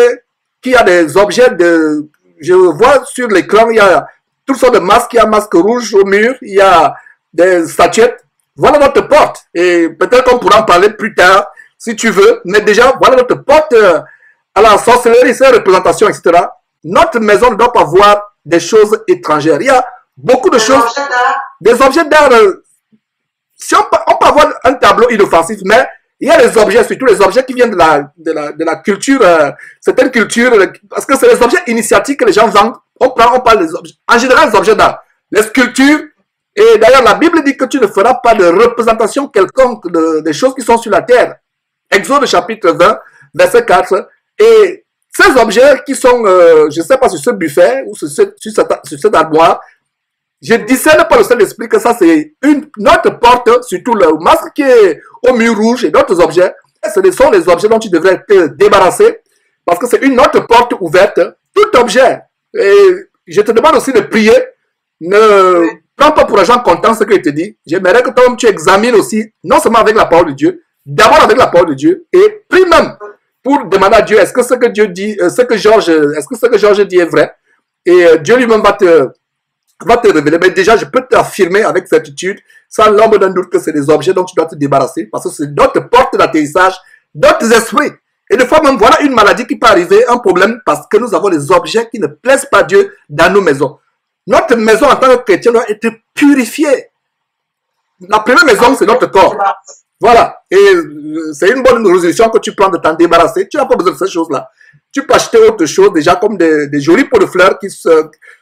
Speaker 1: qu'il y a des objets de... Je vois sur l'écran, il y a toutes sortes de masques. Il y a un masque rouge au mur, il y a des statuettes. Voilà notre porte. Et peut-être qu'on pourra en parler plus tard, si tu veux. Mais déjà, voilà notre porte à la sorcellerie, ses représentations, etc. Notre maison ne doit pas voir des choses étrangères. Il y a beaucoup de choses, des objets d'art. Si on peut avoir un tableau inoffensif, mais il y a des objets, surtout les objets qui viennent de la culture, certaines cultures, parce que c'est les objets initiatiques que les gens vendent. On parle des objets, en général des objets d'art, les sculptures. Et d'ailleurs, la Bible dit que tu ne feras pas de représentation quelconque des choses qui sont sur la terre. Exode chapitre 20, verset 4. Et ces objets qui sont, je ne sais pas, sur ce buffet ou sur cette armoire, je discerne par le Saint-Esprit que ça c'est notre porte, surtout le masque qui est au mur rouge et d'autres objets. Ce sont les objets dont tu devrais te débarrasser parce que c'est une autre porte ouverte. Tout objet. Et je te demande aussi de prier. Ne prends pas pour argent comptant ce que je te dis. J'aimerais que toi-même tu examines aussi, non seulement avec la parole de Dieu, d'abord avec la parole de Dieu et prie même pour demander à Dieu, est-ce que ce que Dieu dit, est-ce que Georges dit est vrai? Et Dieu lui-même va te révéler. Mais déjà, je peux t'affirmer avec certitude, sans l'ombre d'un doute, que c'est des objets dont tu dois te débarrasser, parce que c'est d'autres portes d'atterrissage, d'autres esprits. Et des fois même, voilà une maladie qui peut arriver, un problème, parce que nous avons des objets qui ne plaisent pas Dieu dans nos maisons. Notre maison en tant que chrétien doit être purifiée. La première maison, c'est notre corps. Voilà. Et c'est une bonne résolution que tu prends de t'en débarrasser. Tu n'as pas besoin de ces choses-là. Tu peux acheter autre chose, déjà comme des jolis pots de fleurs,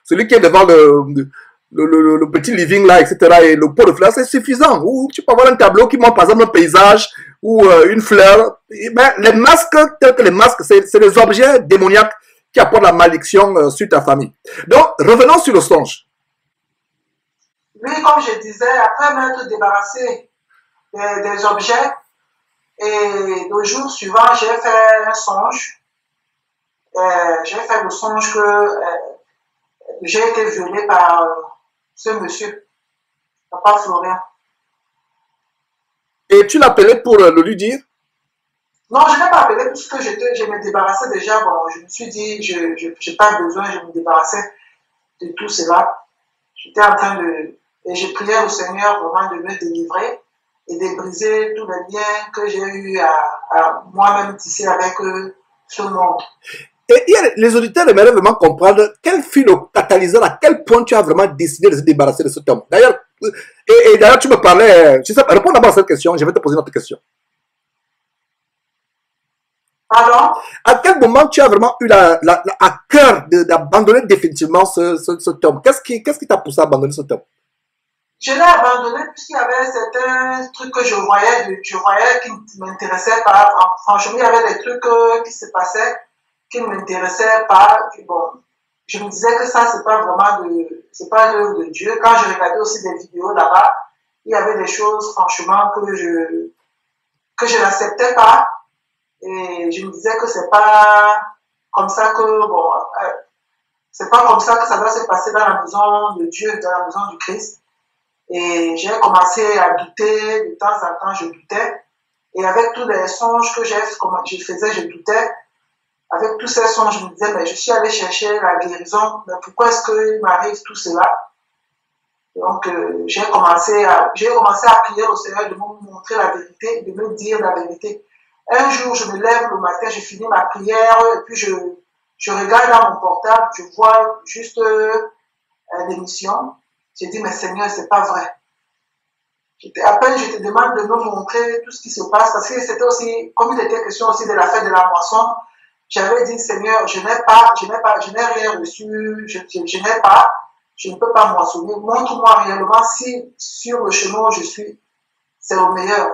Speaker 1: celui qui est devant le petit living là, etc. Et le pot de fleurs, c'est suffisant. Ou tu peux avoir un tableau qui montre par exemple un paysage ou une fleur. Ben, les masques, tels que les masques, c'est des objets démoniaques qui apportent la malédiction sur ta famille. Donc, revenons sur le songe.
Speaker 2: Oui, comme je disais, après m'être débarrassé des objets, et le jour suivant, j'ai fait un songe. J'ai fait le songe que j'ai été violé par ce monsieur, Papa Florian.
Speaker 1: Et tu l'appelais pour le lui dire?
Speaker 2: Non, je ne l'ai pas appelé puisque je me débarrassais déjà. Bon, je me suis dit, je n'ai pas besoin, je me débarrassais de tout cela. J'étais en train de... Et j'ai prié au Seigneur vraiment de me délivrer et de briser tous les liens que j'ai eu à moi-même tisser avec ce monde.
Speaker 1: Et les auditeurs aimeraient vraiment comprendre quel fut le catalyseur, à quel point tu as vraiment décidé de se débarrasser de cet homme. D'ailleurs, et d'ailleurs, tu me parlais, tu sais, réponds d'abord à cette question, je vais te poser une autre question.
Speaker 2: Pardon?
Speaker 1: À quel moment tu as vraiment eu à cœur d'abandonner définitivement cet homme? Qu'est-ce qui t'a poussé à abandonner cet homme?
Speaker 2: Je l'ai abandonné puisqu'il y avait certains trucs que je voyais qui ne m'intéressaient pas. Franchement, il y avait des trucs qui se passaient qui ne m'intéressaient pas. Bon, je me disais que ça, c'est pas vraiment c'est pas l'œuvre de Dieu. Quand je regardais aussi des vidéos là-bas, il y avait des choses, franchement, que je n'acceptais pas. Et je me disais que c'est pas comme ça que, bon, c'est pas comme ça que ça doit se passer dans la maison de Dieu, dans la maison du Christ. Et j'ai commencé à douter, de temps en temps, je doutais. Et avec tous les songes que je faisais, je doutais. Avec tous ces songes, je me disais, mais je suis allé chercher la guérison, mais pourquoi est-ce qu'il m'arrive tout cela? Donc, j'ai commencé à prier au Seigneur de me montrer la vérité, de me dire la vérité. Un jour, je me lève le matin, je finis ma prière, et puis je regarde dans mon portable, je vois juste l'émission. J'ai dit, mais Seigneur, c'est pas vrai. À peine je te demande de me montrer tout ce qui se passe, parce que c'était aussi, comme il était question aussi de la fête de la moisson, j'avais dit, Seigneur, je n'ai rien reçu, je ne peux pas moissonner. Montre-moi réellement si sur le chemin où je suis, c'est le meilleur.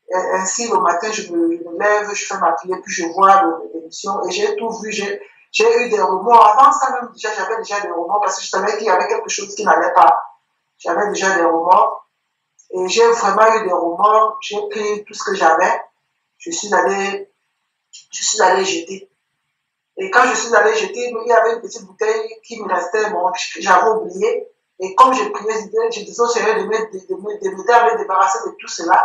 Speaker 2: Et ainsi, le matin, je me lève, je fais ma prière, puis je vois l'émission, et j'ai tout vu, j'ai eu des remords. Avant ça même, j'avais déjà des remords, parce que je savais qu'il y avait quelque chose qui n'allait pas. J'avais déjà des remords, et j'ai vraiment eu des remords. J'ai pris tout ce que j'avais, je suis allé jeter. Et quand je suis allé jeter, il y avait une petite bouteille qui me restait, bon, j'avais oublié. Et comme je priais, je disais au Seigneur de m'aider à me débarrasser de tout cela.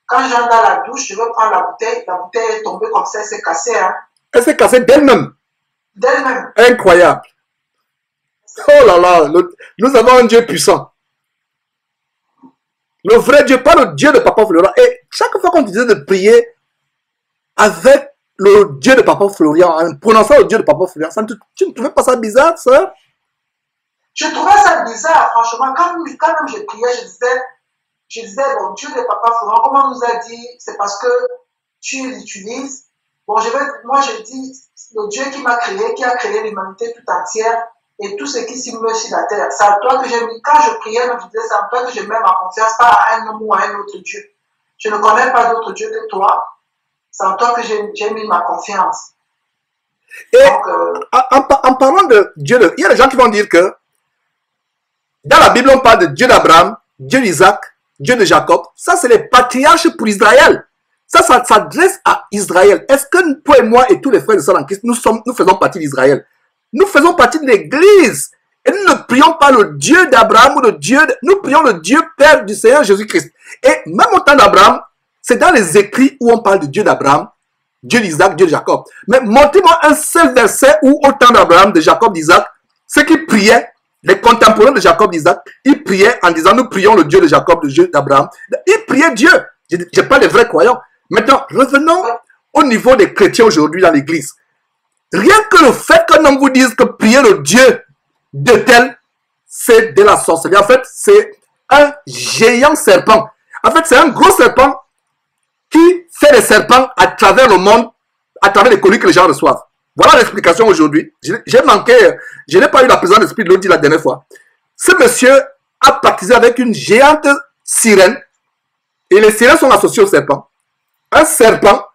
Speaker 2: Quand j'entre dans la douche, je veux prendre la bouteille est tombée comme ça, elle s'est cassée. Hein. Elle s'est cassée d'elle-même. D'elle-même.
Speaker 1: Incroyable. Oh là là, nous avons un Dieu puissant. Le vrai Dieu, pas le Dieu de Papa Florian. Et chaque fois qu'on disait de prier avec le Dieu de Papa Florian, en prononçant le Dieu de Papa Florian, tu ne trouvais pas ça bizarre, ça?
Speaker 2: Je trouvais ça bizarre, franchement. Quand même je priais, je disais, bon, Dieu de Papa Florian, comment on nous a dit, c'est parce que tu l'utilises. Bon, moi je dis, le Dieu qui m'a créé, qui a créé l'humanité tout entière et tout ce qui s'y meut sur la terre. C'est à toi que j'ai mis, quand je priais, je disais, c'est à toi que je mets ma confiance, pas à un homme ou à un autre Dieu. Je ne connais pas d'autre Dieu que toi. C'est en toi que j'ai mis ma confiance.
Speaker 1: Et donc, en parlant de Dieu, il y a des gens qui vont dire que dans la Bible, on parle de Dieu d'Abraham, Dieu d'Isaac, Dieu de Jacob. Ça, c'est les patriarches pour Israël. Ça s'adresse à Israël. Est-ce que toi et moi et tous les frères et sœurs en Christ, nous faisons partie d'Israël? Nous faisons partie de l'Église. Et nous ne prions pas le Dieu d'Abraham ou nous prions le Dieu Père du Seigneur Jésus-Christ. Et même au temps d'Abraham, c'est dans les écrits où on parle de Dieu d'Abraham, Dieu d'Isaac, Dieu de Jacob. Mais montrez-moi un seul verset où au temps d'Abraham, de Jacob, d'Isaac, ceux qui priaient, les contemporains de Jacob, d'Isaac, ils priaient en disant, nous prions le Dieu de Jacob, le Dieu d'Abraham. Ils priaient Dieu. Je parle des vrais croyants. Maintenant, revenons au niveau des chrétiens aujourd'hui dans l'église. Rien que le fait qu'un homme vous dise que prier le Dieu de tel, c'est de la sorcellerie. En fait, c'est un géant serpent. En fait, c'est un gros serpent qui fait des serpents à travers le monde, à travers les colis que les gens reçoivent. Voilà l'explication aujourd'hui. J'ai manqué, je n'ai pas eu la présence d'esprit de l'autre la dernière fois. Ce monsieur a baptisé avec une géante sirène, et les sirènes sont associées au serpent. Un serpent,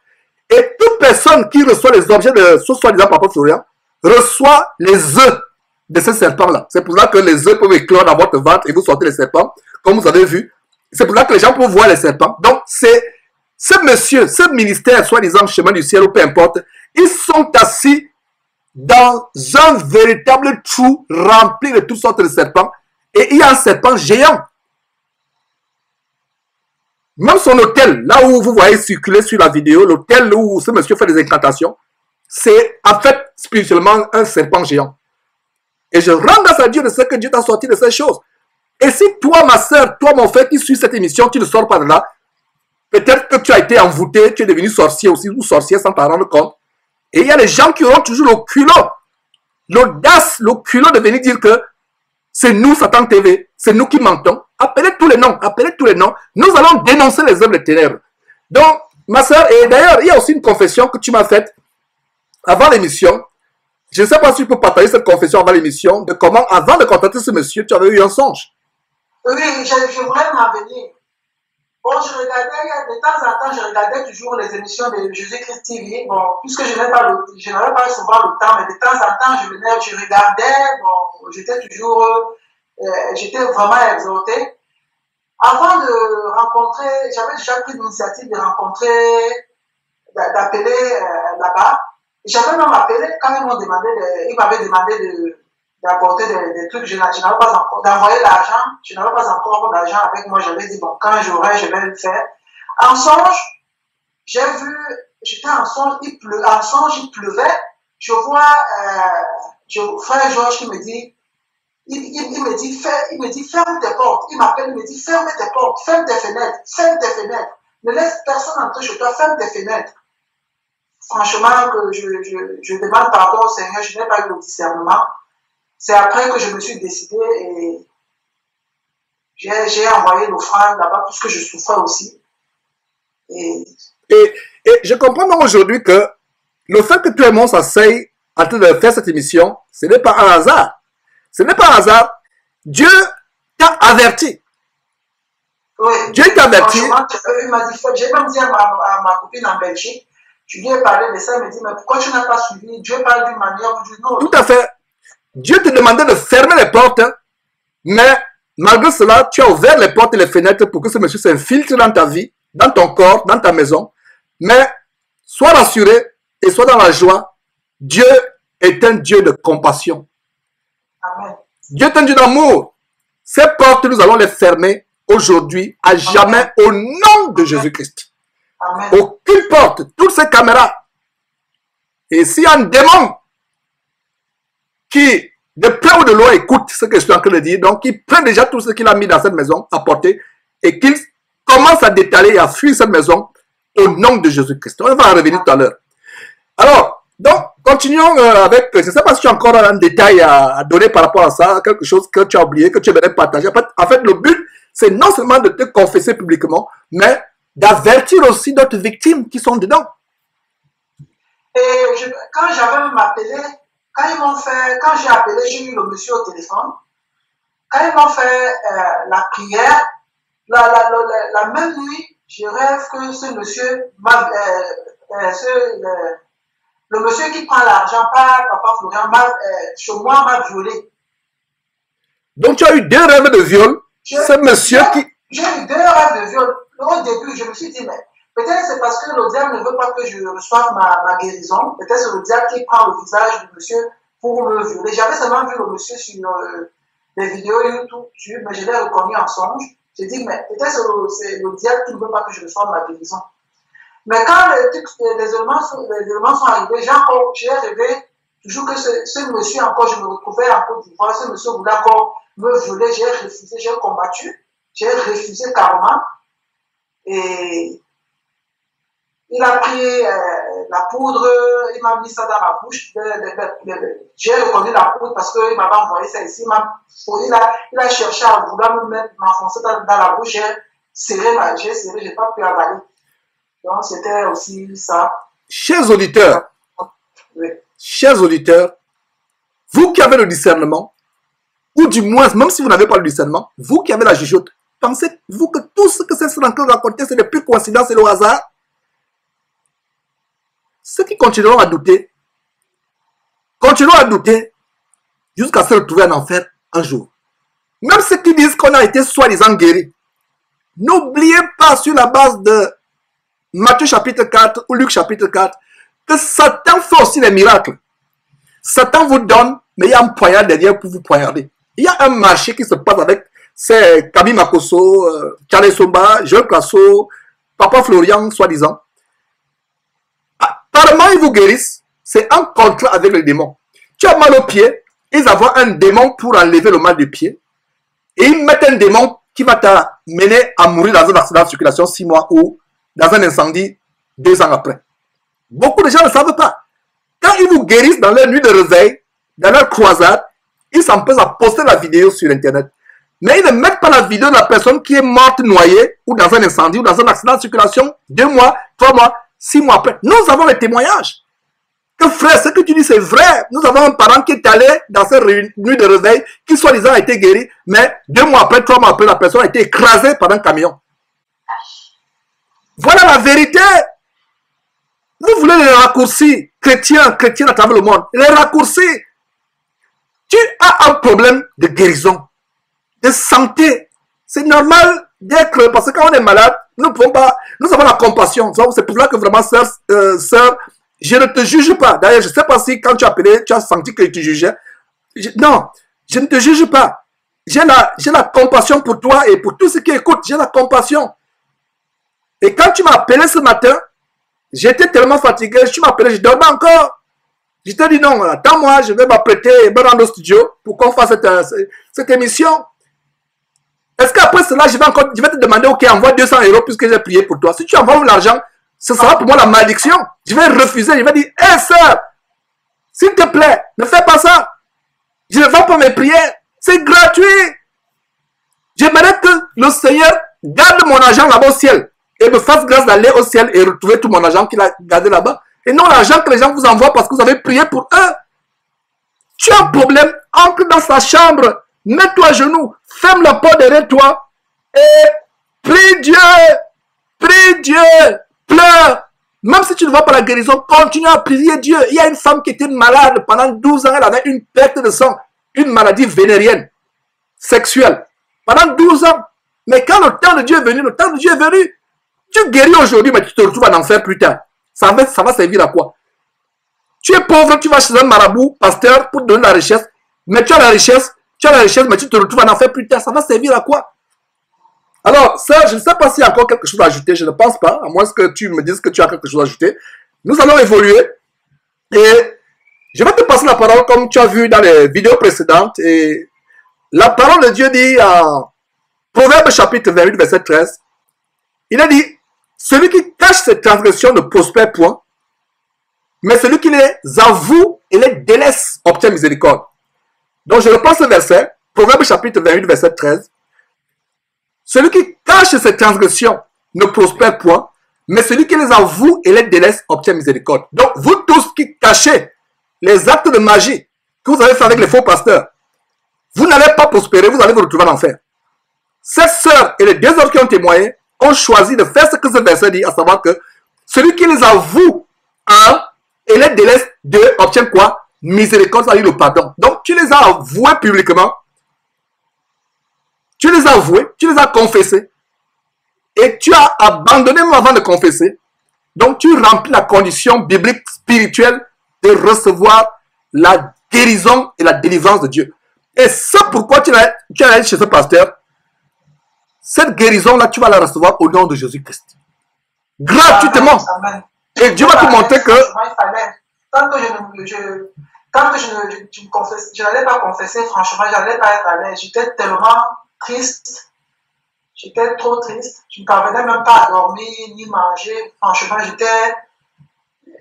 Speaker 1: et toute personne qui reçoit les objets de ce soi-disant Papa Florian reçoit les œufs de ce serpent-là. C'est pour ça que les œufs peuvent éclore dans votre ventre et vous sortez les serpents, comme vous avez vu. C'est pour ça que les gens peuvent voir les serpents. Donc, c'est ce monsieur, ce ministère, soi-disant chemin du ciel ou peu importe, ils sont assis dans un véritable trou rempli de toutes sortes de serpents. Et il y a un serpent géant. Même son hôtel, là où vous voyez circuler sur la vidéo, l'hôtel où ce monsieur fait des incantations, c'est en fait spirituellement un serpent géant. Et je rends grâce à Dieu de ce que Dieu t'a sorti de ces choses. Et si toi, ma soeur, toi, mon frère qui suit cette émission, tu ne sors pas de là, peut-être que tu as été envoûté, tu es devenu sorcier aussi, ou sorcier sans t'en rendre compte. Et il y a des gens qui auront toujours le culot, l'audace, le culot de venir dire que c'est nous, Satan TV, c'est nous qui mentons. Appelez tous les noms, appelez tous les noms. Nous allons dénoncer les œuvres des ténèbres. Donc, ma soeur, et d'ailleurs, il y a aussi une confession que tu m'as faite avant l'émission. Je ne sais pas si tu peux partager cette confession avant l'émission, de comment, avant de contacter ce monsieur, tu avais eu un songe.
Speaker 2: Oui, je voulais m'en venir. Bon, je regardais, de temps en temps, je regardais toujours les émissions de Jésus-Christ TV. Bon, puisque je n'avais pas souvent le temps, mais de temps en temps, je regardais, bon, j'étais vraiment exhorté. Avant de rencontrer, j'avais déjà pris l'initiative de rencontrer, d'appeler là-bas. J'avais même appelé, quand ils m'avaient demandé d'apporter des trucs, je n'avais pas encore, d'envoyer l'argent, je n'avais pas encore d'argent avec moi, j'avais dit, bon, quand j'aurai, je vais le faire. En songe, j'étais en songe, il pleuvait, je vois frère Georges qui me dit, il me dit, ferme tes portes, il m'appelle, il me dit, ferme tes portes, ferme tes fenêtres, ne laisse personne entrer chez toi, ferme tes fenêtres. Franchement, que je demande pardon au Seigneur, je n'ai pas eu le discernement. C'est après que je me suis décidé et j'ai envoyé l'offrande là-bas puisque je souffrais aussi. Et
Speaker 1: je comprends donc aujourd'hui que le fait que toi et moi s'asseyent en train de faire cette émission, ce n'est pas un hasard. Ce n'est pas un hasard. Dieu t'a averti.
Speaker 2: Oui.
Speaker 1: Dieu t'a averti.
Speaker 2: J'ai même dit à ma copine en Belgique, je lui ai parlé de ça, elle me dit, mais pourquoi tu n'as pas suivi? Dieu parle d'une manière ou d'une autre.
Speaker 1: Tout à fait. Dieu te demandait de fermer les portes, mais malgré cela, tu as ouvert les portes et les fenêtres pour que ce monsieur s'infiltre dans ta vie, dans ton corps, dans ta maison. Mais sois rassuré et sois dans la joie. Dieu est un Dieu de compassion.
Speaker 2: Amen.
Speaker 1: Dieu est un Dieu d'amour. Ces portes, nous allons les fermer aujourd'hui, à jamais, au nom de Jésus-Christ. Aucune porte, toutes ces caméras. Et s'il y a un démon qui, de près ou de loin, écoute ce que je suis en train de dire, donc il prend déjà tout ce qu'il a mis dans cette maison à porter et qu'il commence à détaler et à fuir cette maison au nom de Jésus-Christ. On va en revenir tout à l'heure. Alors, donc, continuons avec, je ne sais pas si tu as encore un détail à donner par rapport à ça, quelque chose que tu as oublié, que tu aimerais partager. En fait, le but, c'est non seulement de te confesser publiquement, mais d'avertir aussi d'autres victimes qui sont dedans.
Speaker 2: Et quand j'avais même appelé, quand j'ai appelé, j'ai eu le monsieur au téléphone. Quand ils m'ont fait la prière, la même nuit, je rêve que ce monsieur, le monsieur qui prend l'argent par Papa Florian, chez moi, m'a violé.
Speaker 1: Donc tu as eu 2 rêves de viol. Ce monsieur qui...
Speaker 2: J'ai eu 2 rêves de viol. Au début, je me suis dit, mais peut-être c'est parce que le diable ne veut pas que je reçoive ma guérison. Peut-être c'est le diable qui prend le visage du monsieur pour me violer. J'avais seulement vu le monsieur sur les vidéos YouTube, mais je l'ai reconnu en songe. J'ai dit, mais peut-être c'est le diable qui ne veut pas que je reçoive ma guérison. Mais quand les éléments sont arrivés, j'ai rêvé toujours que ce monsieur encore, je me retrouvais en Côte d'Ivoire, ce monsieur voulait encore me violer, j'ai refusé, j'ai combattu, j'ai refusé carrément. Et il a pris la poudre, il m'a mis ça dans la bouche. J'ai reconnu la poudre parce qu'il m'avait envoyé ça ici. Il a cherché à vouloir m'enfoncer dans la bouche. serré, j'ai pas pu avaler. Donc, c'était aussi ça.
Speaker 1: Chers auditeurs,
Speaker 2: Oui.
Speaker 1: chers auditeurs, vous qui avez le discernement, ou du moins, même si vous n'avez pas le discernement, vous qui avez la jugeote, pensez-vous que tout ce que ces Franklin racontaient, c'est des pures coïncidences et le hasard? Ceux qui continueront à douter jusqu'à se retrouver en enfer un jour. Même ceux qui disent qu'on a été soi-disant guéris, n'oubliez pas sur la base de Matthieu chapitre 4 ou Luc chapitre 4 que Satan fait aussi les miracles. Satan vous donne, mais il y a un poignard derrière pour vous poignarder. Il y a un marché qui se passe avec ces Kami Makoso, Charles Somba, Joël Plasso, Papa Florian, soi-disant. Apparemment, ils vous guérissent. C'est un contrat avec le démon. Tu as mal au pied, ils envoient un démon pour enlever le mal du pied. Et ils mettent un démon qui va t'amener à mourir dans un accident de circulation 6 mois ou dans un incendie 2 ans après. Beaucoup de gens ne savent pas. Quand ils vous guérissent dans leur nuit de réveil, dans leur croisade, ils s'empressent à poster la vidéo sur Internet. Mais ils ne mettent pas la vidéo de la personne qui est morte noyée ou dans un incendie ou dans un accident de circulation 2 mois, 3 mois, 6 mois après. Nous avons les témoignages. Que frère, ce que tu dis c'est vrai. Nous avons un parent qui est allé dans cette nuit de réveil, qui soi-disant a été guéri, mais 2 mois après, 3 mois après, la personne a été écrasée par un camion. Voilà la vérité. Vous voulez les raccourcis chrétiens à travers le monde. Les raccourcis. Tu as un problème de guérison, de santé. C'est normal d'être, parce que quand on est malade, nous avons la compassion. C'est pour cela que vraiment, sœur, je ne te juge pas. D'ailleurs, je ne sais pas si quand tu as appelé, tu as senti que tu jugeais. Non, je ne te juge pas. J'ai la compassion pour toi et pour tous ceux qui écoutent. J'ai la compassion. Et quand tu m'as appelé ce matin, j'étais tellement fatigué. Tu m'as appelé, je dormais encore. Je t'ai dit non, attends-moi, je vais m'apprêter et me rendre au studio pour qu'on fasse cette émission. Est-ce qu'après cela, je vais te demander, ok, envoie 200 € puisque j'ai prié pour toi. Si tu envoies l'argent, ce sera pour moi la malédiction. Je vais refuser. Je vais dire, hé sœur, s'il te plaît, ne fais pas ça. Je ne vends pas mes prières. C'est gratuit. J'aimerais que le Seigneur garde mon argent là-bas au ciel et me fasse grâce d'aller au ciel et retrouver tout mon argent qu'il a gardé là-bas. Et non l'argent que les gens vous envoient parce que vous avez prié pour eux. Tu as un problème, entre dans sa chambre, mets-toi à genoux, ferme la porte derrière toi et prie Dieu, pleure. Même si tu ne vois pas la guérison, continue à prier Dieu. Il y a une femme qui était malade pendant 12 ans, elle avait une perte de sang, une maladie vénérienne, sexuelle, pendant 12 ans. Mais quand le temps de Dieu est venu, tu guéris aujourd'hui, mais tu te retrouves en enfer plus tard. Ça va servir à quoi? Tu es pauvre, tu vas chez un marabout, pasteur, pour te donner la richesse, mais tu as la richesse, mais tu te retrouves en enfer plus tard. Ça va servir à quoi? Alors, ça, je ne sais pas s'il y a encore quelque chose à ajouter, je ne pense pas, à moins que tu me dises que tu as quelque chose à ajouter. Nous allons évoluer et je vais te passer la parole comme tu as vu dans les vidéos précédentes. Et la parole de Dieu dit en Proverbe chapitre 28, verset 13, il a dit, celui qui cache ses transgressions ne prospère point, mais celui qui les avoue et les délaisse obtient miséricorde. Donc je reprends ce verset, Proverbe chapitre 28, verset 13. Celui qui cache ses transgressions ne prospère point, mais celui qui les avoue et les délaisse obtient miséricorde. Donc vous tous qui cachez les actes de magie que vous avez fait avec les faux pasteurs, vous n'allez pas prospérer, vous allez vous retrouver en enfer. Ces sœurs et les 2 autres qui ont témoigné ont choisi de faire ce que ce verset dit, à savoir que celui qui les avoue et les délaisse obtient quoi? Miséricorde, c'est-à-dire le pardon. Donc tu les as avoués publiquement, tu les as avoués, tu les as confessés, et tu as abandonné même avant de confesser. Donc tu remplis la condition biblique spirituelle de recevoir la guérison et la délivrance de Dieu. Et c'est pourquoi tu es allé chez ce pasteur. Cette guérison-là, tu vas la recevoir au nom de Jésus-Christ. Gratuitement.
Speaker 2: Amen.
Speaker 1: Et Dieu va te montrer que...
Speaker 2: Tant que je n'allais pas confesser, franchement, je n'allais pas être à l'aise. J'étais tellement triste. J'étais trop triste. Je ne parvenais même pas à dormir, ni manger. Franchement,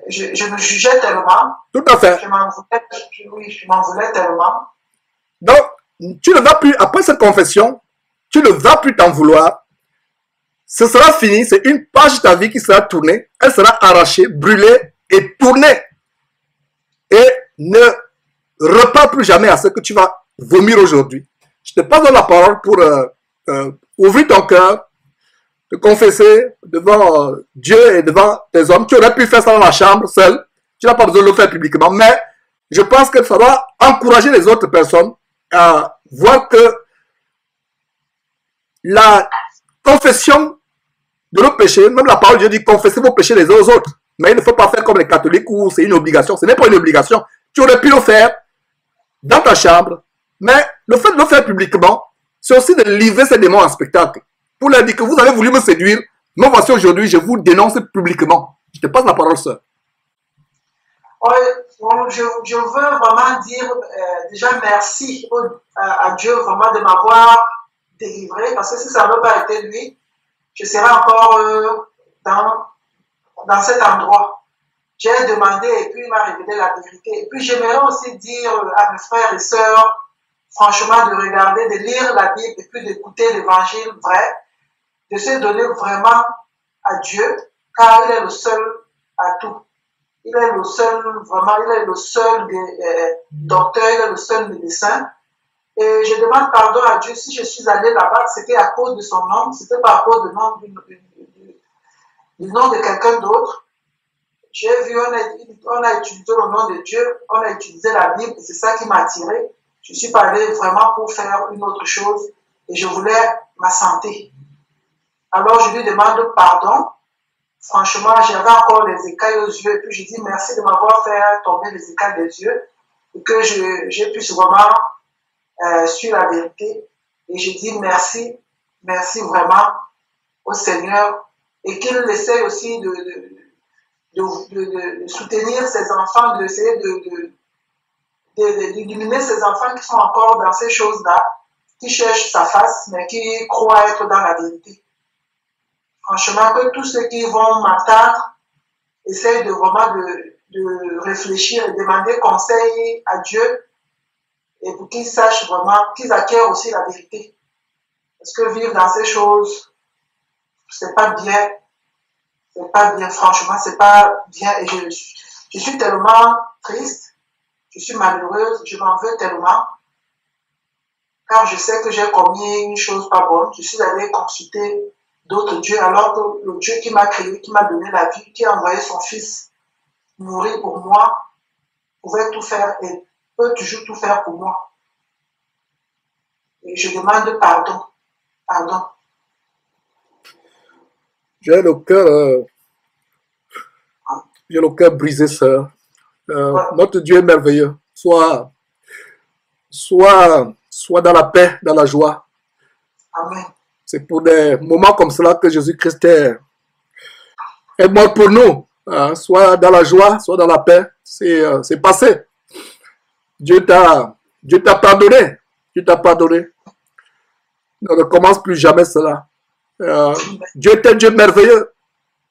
Speaker 2: je me jugeais tellement.
Speaker 1: Tout à fait.
Speaker 2: Je m'en voulais tellement.
Speaker 1: Donc, tu ne vas plus, après cette confession, tu ne vas plus t'en vouloir. Ce sera fini, c'est une page de ta vie qui sera tournée, elle sera arrachée, brûlée et tournée. Et ne repars plus jamais à ce que tu vas vomir aujourd'hui. Je te passe la parole pour ouvrir ton cœur, te confesser devant Dieu et devant tes hommes. Tu aurais pu faire ça dans la chambre seul, tu n'as pas besoin de le faire publiquement, mais je pense que ça va encourager les autres personnes à voir que la confession de nos péchés, même la parole de Dieu dit confessez vos péchés les uns aux autres. Mais il ne faut pas faire comme les catholiques où c'est une obligation. Ce n'est pas une obligation. Tu aurais pu le faire dans ta chambre, mais le fait de le faire publiquement, c'est aussi de livrer ces démons en spectacle. Pour leur dire que vous avez voulu me séduire, mais voici aujourd'hui, je vous dénonce publiquement. Je te passe la parole, sœur.
Speaker 2: Oui, je veux vraiment dire déjà merci à Dieu vraiment de m'avoir délivré, parce que si ça n'avait pas été lui, je serais encore dans cet endroit. J'ai demandé et puis il m'a révélé la vérité. Et puis j'aimerais aussi dire à mes frères et sœurs, franchement, de regarder, de lire la Bible et puis d'écouter l'évangile vrai, de se donner vraiment à Dieu, car il est le seul à tout. Il est le seul, vraiment, il est le seul docteur, il est le seul médecin. Et je demande pardon à Dieu si je suis allé là-bas, c'était à cause de son nom, c'était pas à cause du nom de quelqu'un d'autre. J'ai vu, on a utilisé le nom de Dieu, on a utilisé la Bible, c'est ça qui m'a attiré. Je suis pas allé vraiment pour faire une autre chose et je voulais ma santé. Alors je lui demande pardon. Franchement, j'avais encore les écailles aux yeux et puis je dis merci de m'avoir fait tomber les écailles des yeux et que j'ai pu vraiment sur la vérité. Et je dis merci vraiment au Seigneur et qu'il essaie aussi de soutenir ses enfants, d'essayer d'éliminer ces enfants qui sont encore dans ces choses-là, qui cherchent sa face, mais qui croient être dans la vérité. Franchement, que tous ceux qui vont m'entendre essayent de vraiment de réfléchir et demander conseil à Dieu et pour qu'ils sachent vraiment, qu'ils acquièrent aussi la vérité. Parce que vivre dans ces choses, c'est pas bien. C'est pas bien, franchement, c'est pas bien. Et je suis tellement triste. Je suis malheureuse, je m'en veux tellement, car je sais que j'ai commis une chose pas bonne. Je suis allée consulter d'autres dieux, alors que le Dieu qui m'a créé, qui m'a donné la vie, qui a envoyé son fils mourir pour moi, pouvait tout faire et peut toujours tout faire pour moi. Et je demande pardon. Pardon.
Speaker 1: J'ai le cœur brisé, sœur. Notre Dieu est merveilleux. Sois dans la paix, dans la joie.
Speaker 2: Amen.
Speaker 1: C'est pour des moments comme cela que Jésus-Christ est mort pour nous. Soit dans la joie, soit dans la paix. C'est passé. Dieu t'a pardonné. Dieu t'a pardonné. Ne recommence plus jamais cela. Dieu est un Dieu merveilleux.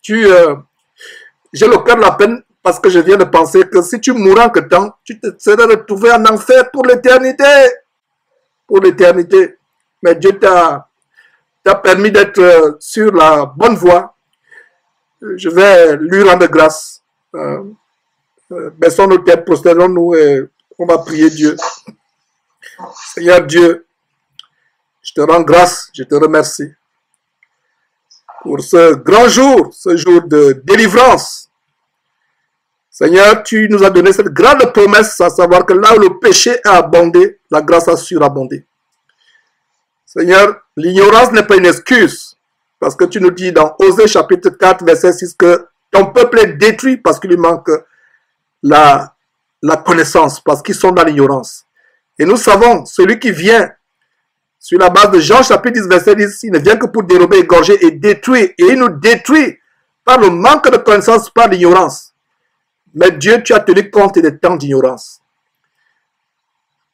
Speaker 1: J'ai le cœur de la peine parce que je viens de penser que si tu mourras en que temps, tu te serais retrouvé en enfer pour l'éternité. Pour l'éternité. Mais Dieu t'a permis d'être sur la bonne voie. Je vais lui rendre grâce. Baissons nos têtes, prosternons-nous et on va prier Dieu. Seigneur Dieu, je te rends grâce, je te remercie pour ce grand jour, ce jour de délivrance. Seigneur, tu nous as donné cette grande promesse, à savoir que là où le péché a abondé, la grâce a surabondé. Seigneur, l'ignorance n'est pas une excuse, parce que tu nous dis dans Osée chapitre 4, verset 6, que ton peuple est détruit parce qu'il lui manque la connaissance, parce qu'ils sont dans l'ignorance. Et nous savons, celui qui vient sur la base de Jean chapitre 10, verset 10, il ne vient que pour dérober, égorger et détruire. Et il nous détruit par le manque de connaissance, par l'ignorance. Mais Dieu, tu as tenu compte des temps d'ignorance.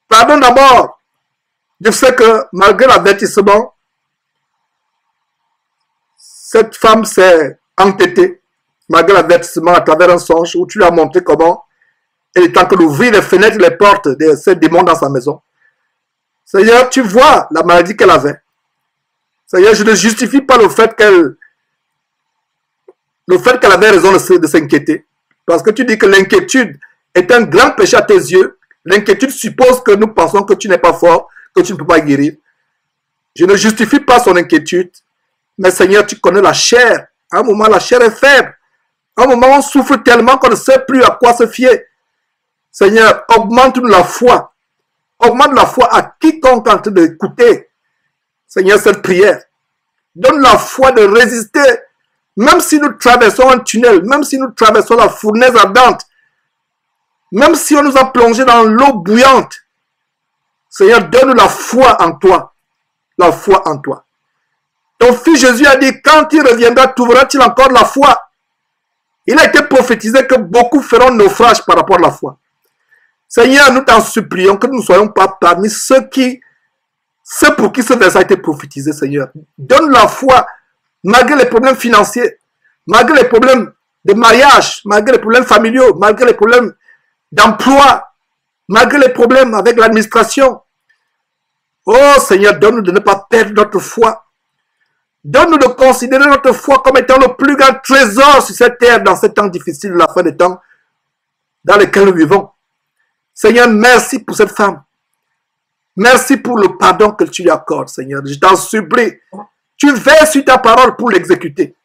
Speaker 1: Pardonne d'abord. Je sais que malgré l'avertissement, cette femme s'est entêtée, malgré l'avertissement à travers un songe où tu lui as montré comment elle est en train d'ouvrir les fenêtres et les portes de ces démons dans sa maison. Seigneur, tu vois la maladie qu'elle avait. Seigneur, je ne justifie pas le fait qu'elle avait raison de s'inquiéter. Parce que tu dis que l'inquiétude est un grand péché à tes yeux. L'inquiétude suppose que nous pensons que tu n'es pas fort, que tu ne peux pas guérir. Je ne justifie pas son inquiétude. Mais Seigneur, tu connais la chair. À un moment, la chair est faible. À un moment, on souffre tellement qu'on ne sait plus à quoi se fier. Seigneur, augmente-nous la foi. Augmente la foi à quiconque en train d'écouter, Seigneur, cette prière. Donne la foi de résister. Même si nous traversons un tunnel, même si nous traversons la fournaise ardente, même si on nous a plongé dans l'eau bouillante, Seigneur, donne la foi en toi. La foi en toi. Ton fils Jésus a dit, quand il reviendra, trouveras-tu encore la foi? Il a été prophétisé que beaucoup feront naufrage par rapport à la foi. Seigneur, nous t'en supplions que nous ne soyons pas parmi ceux pour qui ce verset a été prophétisé, Seigneur. Donne la foi, malgré les problèmes financiers, malgré les problèmes de mariage, malgré les problèmes familiaux, malgré les problèmes d'emploi, malgré les problèmes avec l'administration. Oh Seigneur, donne-nous de ne pas perdre notre foi. Donne-nous de considérer notre foi comme étant le plus grand trésor sur cette terre dans ces temps difficiles de la fin des temps dans lesquels nous vivons. Seigneur, merci pour cette femme. Merci pour le pardon que tu lui accordes, Seigneur. Je t'en supplie. Tu veilles sur ta parole pour l'exécuter.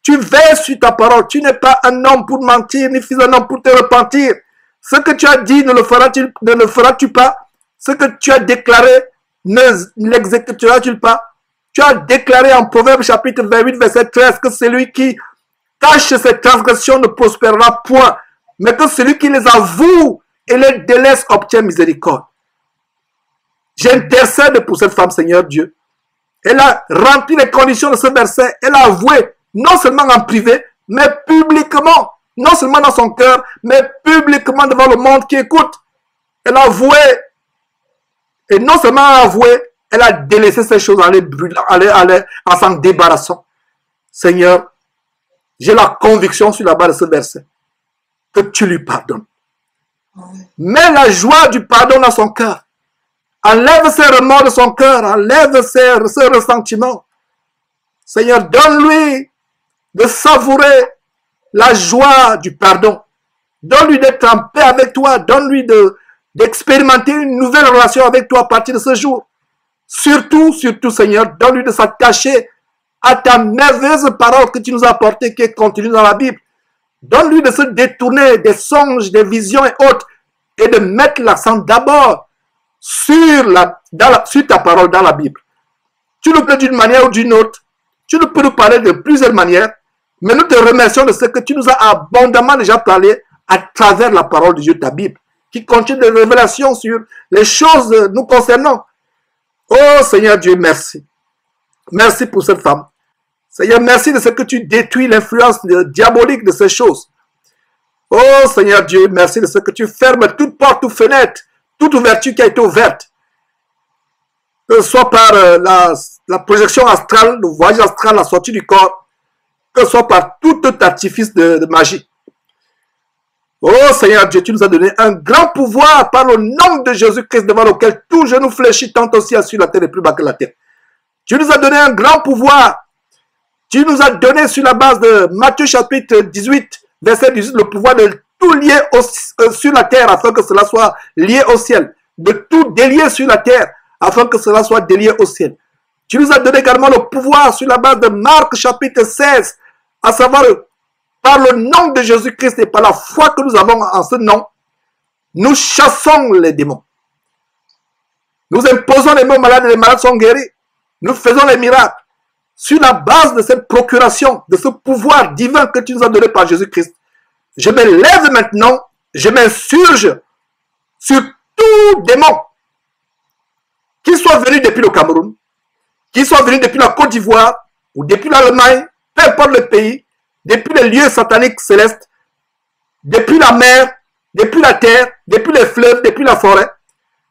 Speaker 1: Tu veilles sur ta parole. Tu n'es pas un homme pour mentir, ni fils d'un homme pour te repentir. Ce que tu as dit, ne le feras-tu pas? Ce que tu as déclaré, ne l'exécuteras-tu pas? Tu as déclaré en Proverbe chapitre 28, verset 13, que celui qui cache ses transgressions ne prospérera point, mais que celui qui les avoue et les délaisse obtient miséricorde. J'intercède pour cette femme, Seigneur Dieu. Elle a rempli les conditions de ce verset. Elle a avoué, non seulement en privé, mais publiquement. Non seulement dans son cœur, mais publiquement devant le monde qui écoute. Elle a avoué. Et non seulement avoué, elle a délaissé ces choses en s'en débarrassant. Seigneur, j'ai la conviction sur la base de ce verset que tu lui pardonnes. Mets la joie du pardon dans son cœur. Enlève ses remords de son cœur. Enlève ses ressentiments. Seigneur, donne-lui de savourer la joie du pardon. Donne-lui d'être en paix avec toi. Donne-lui d'expérimenter une nouvelle relation avec toi à partir de ce jour. Surtout, Seigneur, donne-lui de s'attacher à ta merveilleuse parole que tu nous as apportée, qui est contenue dans la Bible. Donne-lui de se détourner des songes, des visions et autres, et de mettre l'accent d'abord sur ta parole dans la Bible. Tu nous plais d'une manière ou d'une autre. Tu nous peux nous parler de plusieurs manières, mais nous te remercions de ce que tu nous as abondamment déjà parlé à travers la parole de Dieu, ta Bible, qui contient des révélations sur les choses nous concernant. Oh Seigneur Dieu, merci. Merci pour cette femme. Seigneur, merci de ce que tu détruis l'influence diabolique de ces choses. Oh Seigneur Dieu, merci de ce que tu fermes toute porte ou fenêtre, toute ouverture qui a été ouverte. Que ce soit par la projection astrale, le voyage astral, la sortie du corps, que ce soit par tout artifice de magie. Oh Seigneur Dieu, tu nous as donné un grand pouvoir par le nom de Jésus-Christ devant lequel tout genou fléchit tant au ciel sur la terre et plus bas que la terre. Tu nous as donné un grand pouvoir. Tu nous as donné sur la base de Matthieu chapitre 18, verset 18, le pouvoir de tout lier sur la terre afin que cela soit lié au ciel. De tout délier sur la terre afin que cela soit délié au ciel. Tu nous as donné également le pouvoir sur la base de Marc chapitre 16, à savoir par le nom de Jésus-Christ et par la foi que nous avons en ce nom, nous chassons les démons. Nous imposons les mots malades et les malades sont guéris. Nous faisons les miracles. Sur la base de cette procuration, de ce pouvoir divin que tu nous as donné par Jésus-Christ, je me lève maintenant, je m'insurge sur tout démon, qu'il soit venu depuis le Cameroun, qu'il soit venu depuis la Côte d'Ivoire, ou depuis l'Allemagne, peu importe le pays, depuis les lieux sataniques célestes, depuis la mer, depuis la terre, depuis les fleuves, depuis la forêt.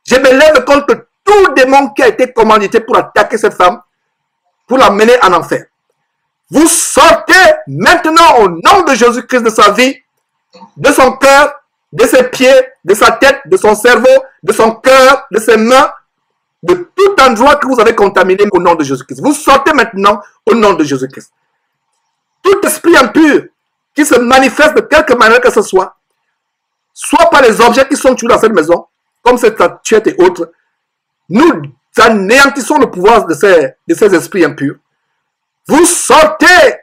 Speaker 1: Je me lève contre tout démon qui a été commandité pour attaquer cette femme, pour la mener en enfer. Vous sortez maintenant au nom de Jésus-Christ de sa vie, de son cœur, de ses pieds, de sa tête, de son cerveau, de son cœur, de ses mains, de tout endroit que vous avez contaminé au nom de Jésus-Christ. Vous sortez maintenant au nom de Jésus-Christ. Tout esprit impur qui se manifeste de quelque manière que ce soit par les objets qui sont tués dans cette maison, comme cette statuette et autres, nous anéantissons le pouvoir de ces esprits impurs. Vous sortez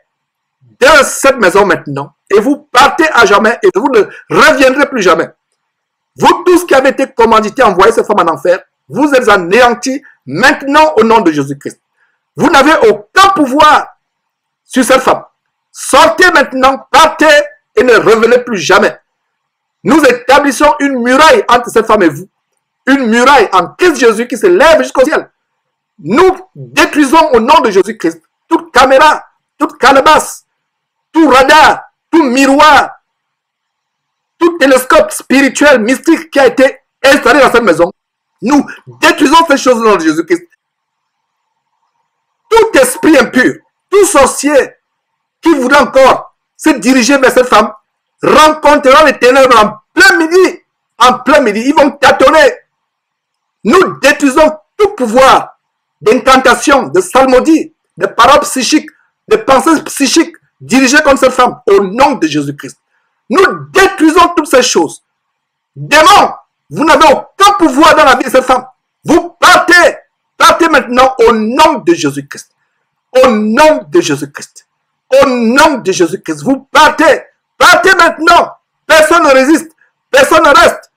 Speaker 1: de cette maison maintenant et vous partez à jamais et vous ne reviendrez plus jamais. Vous tous qui avez été commandités à envoyer ces femmes en enfer, vous êtes anéantis maintenant au nom de Jésus-Christ. Vous n'avez aucun pouvoir sur cette femme. Sortez maintenant, partez et ne revenez plus jamais. Nous établissons une muraille entre cette femme et vous. Une muraille en Christ Jésus qui se lève jusqu'au ciel. Nous détruisons au nom de Jésus-Christ toute caméra, toute calebasse, tout radar, tout miroir, tout télescope spirituel, mystique qui a été installé dans cette maison. Nous détruisons ces choses au nom de Jésus-Christ. Tout esprit impur, tout sorcier qui voudrait encore se diriger vers cette femme, rencontrera les ténèbres en plein midi. En plein midi, ils vont tâtonner. Nous détruisons tout pouvoir d'incantation, de psalmodie, de paroles psychiques, de pensées psychiques dirigées contre cette femme au nom de Jésus-Christ. Nous détruisons toutes ces choses. Démons, vous n'avez aucun pouvoir dans la vie de cette femme. Vous partez. Partez maintenant au nom de Jésus-Christ. Au nom de Jésus-Christ. Au nom de Jésus-Christ. Vous partez. Partez maintenant. Personne ne résiste. Personne ne reste.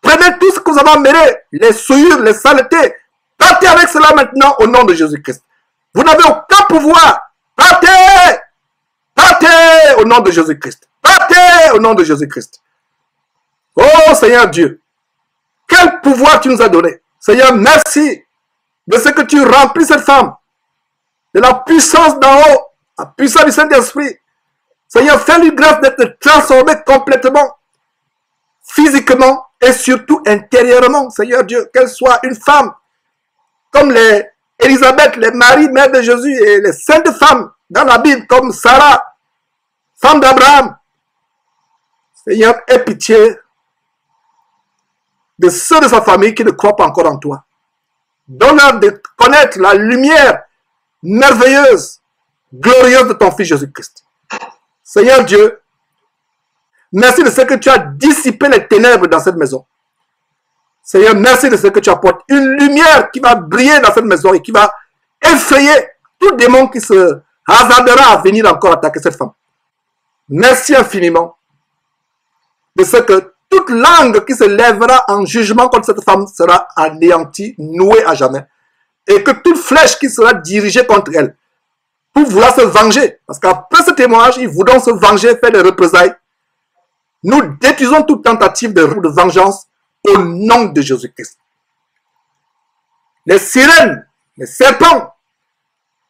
Speaker 1: Prenez tout ce que vous avez emmêlé. Les souillures, les saletés. Partez avec cela maintenant au nom de Jésus-Christ. Vous n'avez aucun pouvoir. Partez. Partez au nom de Jésus-Christ. Partez au nom de Jésus-Christ. Oh Seigneur Dieu, quel pouvoir tu nous as donné. Seigneur, merci de ce que tu remplis cette femme, de la puissance d'en haut, la puissance du Saint-Esprit. Seigneur, fais-lui grâce d'être transformé complètement, physiquement et surtout intérieurement. Seigneur Dieu, qu'elle soit une femme comme les Élisabeth, les Marie, mère de Jésus et les saintes femmes dans la Bible comme Sarah, femme d'Abraham. Seigneur, aie pitié de ceux de sa famille qui ne croient pas encore en toi. Donne-leur de connaître la lumière merveilleuse, glorieuse de ton Fils Jésus-Christ. Seigneur Dieu, merci de ce que tu as dissipé les ténèbres dans cette maison. Seigneur, merci de ce que tu apportes une lumière qui va briller dans cette maison et qui va effrayer tout démon qui se hasardera à venir encore attaquer cette femme. Merci infiniment de ce que toute langue qui se lèvera en jugement contre cette femme sera anéantie, nouée à jamais. Et que toute flèche qui sera dirigée contre elle pour vouloir se venger, parce qu'après ce témoignage, ils voudront se venger, faire des représailles. Nous détruisons toute tentative de vengeance au nom de Jésus-Christ. Les sirènes, les serpents,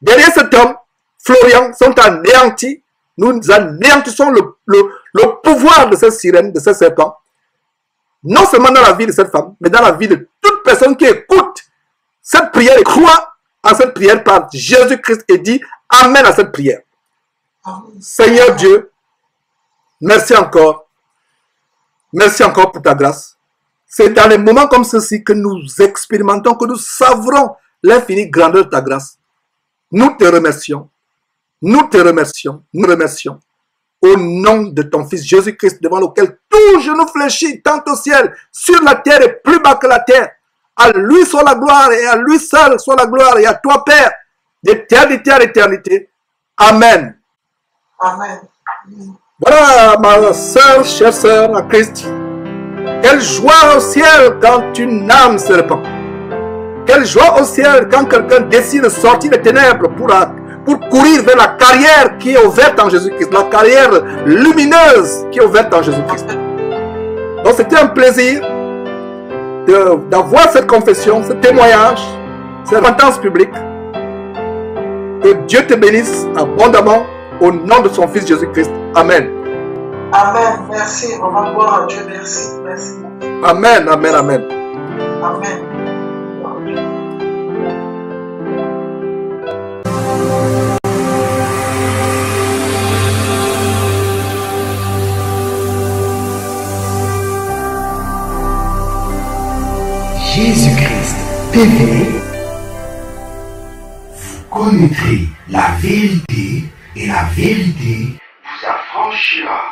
Speaker 1: derrière cet homme, Florian, sont anéantis. Nous anéantissons le pouvoir de ces sirènes, de ces serpents. Non seulement dans la vie de cette femme, mais dans la vie de toute personne qui écoute cette prière et croit en cette prière par Jésus-Christ et dit Amen à cette prière. Seigneur Dieu, merci encore. Merci encore pour ta grâce. C'est dans les moments comme ceci que nous expérimentons, que nous savrons l'infinie grandeur de ta grâce. Nous te remercions. Nous te remercions. Nous remercions. Au nom de ton Fils Jésus-Christ, devant lequel tout genou fléchit, tant au ciel, sur la terre et plus bas que la terre. À lui soit la gloire et à lui seul soit la gloire et à toi, Père, d'éternité à l'éternité. Amen.
Speaker 2: Amen.
Speaker 1: Voilà, ma soeur, chère sœur, à Christ. Quelle joie au ciel quand une âme se répand. Quelle joie au ciel quand quelqu'un décide de sortir des ténèbres pour courir vers la carrière qui est ouverte en Jésus-Christ, la carrière lumineuse qui est ouverte en Jésus-Christ. Donc c'était un plaisir d'avoir cette confession, ce témoignage, cette repentance publique. Que Dieu te bénisse abondamment au nom de son Fils Jésus-Christ. Amen.
Speaker 2: Amen. Merci. On va voir à Dieu. Merci. Merci.
Speaker 1: Amen. Amen. Amen.
Speaker 2: Amen.
Speaker 11: Jésus-Christ, TV, vous connaîtrez la vérité et la vérité vous affranchira.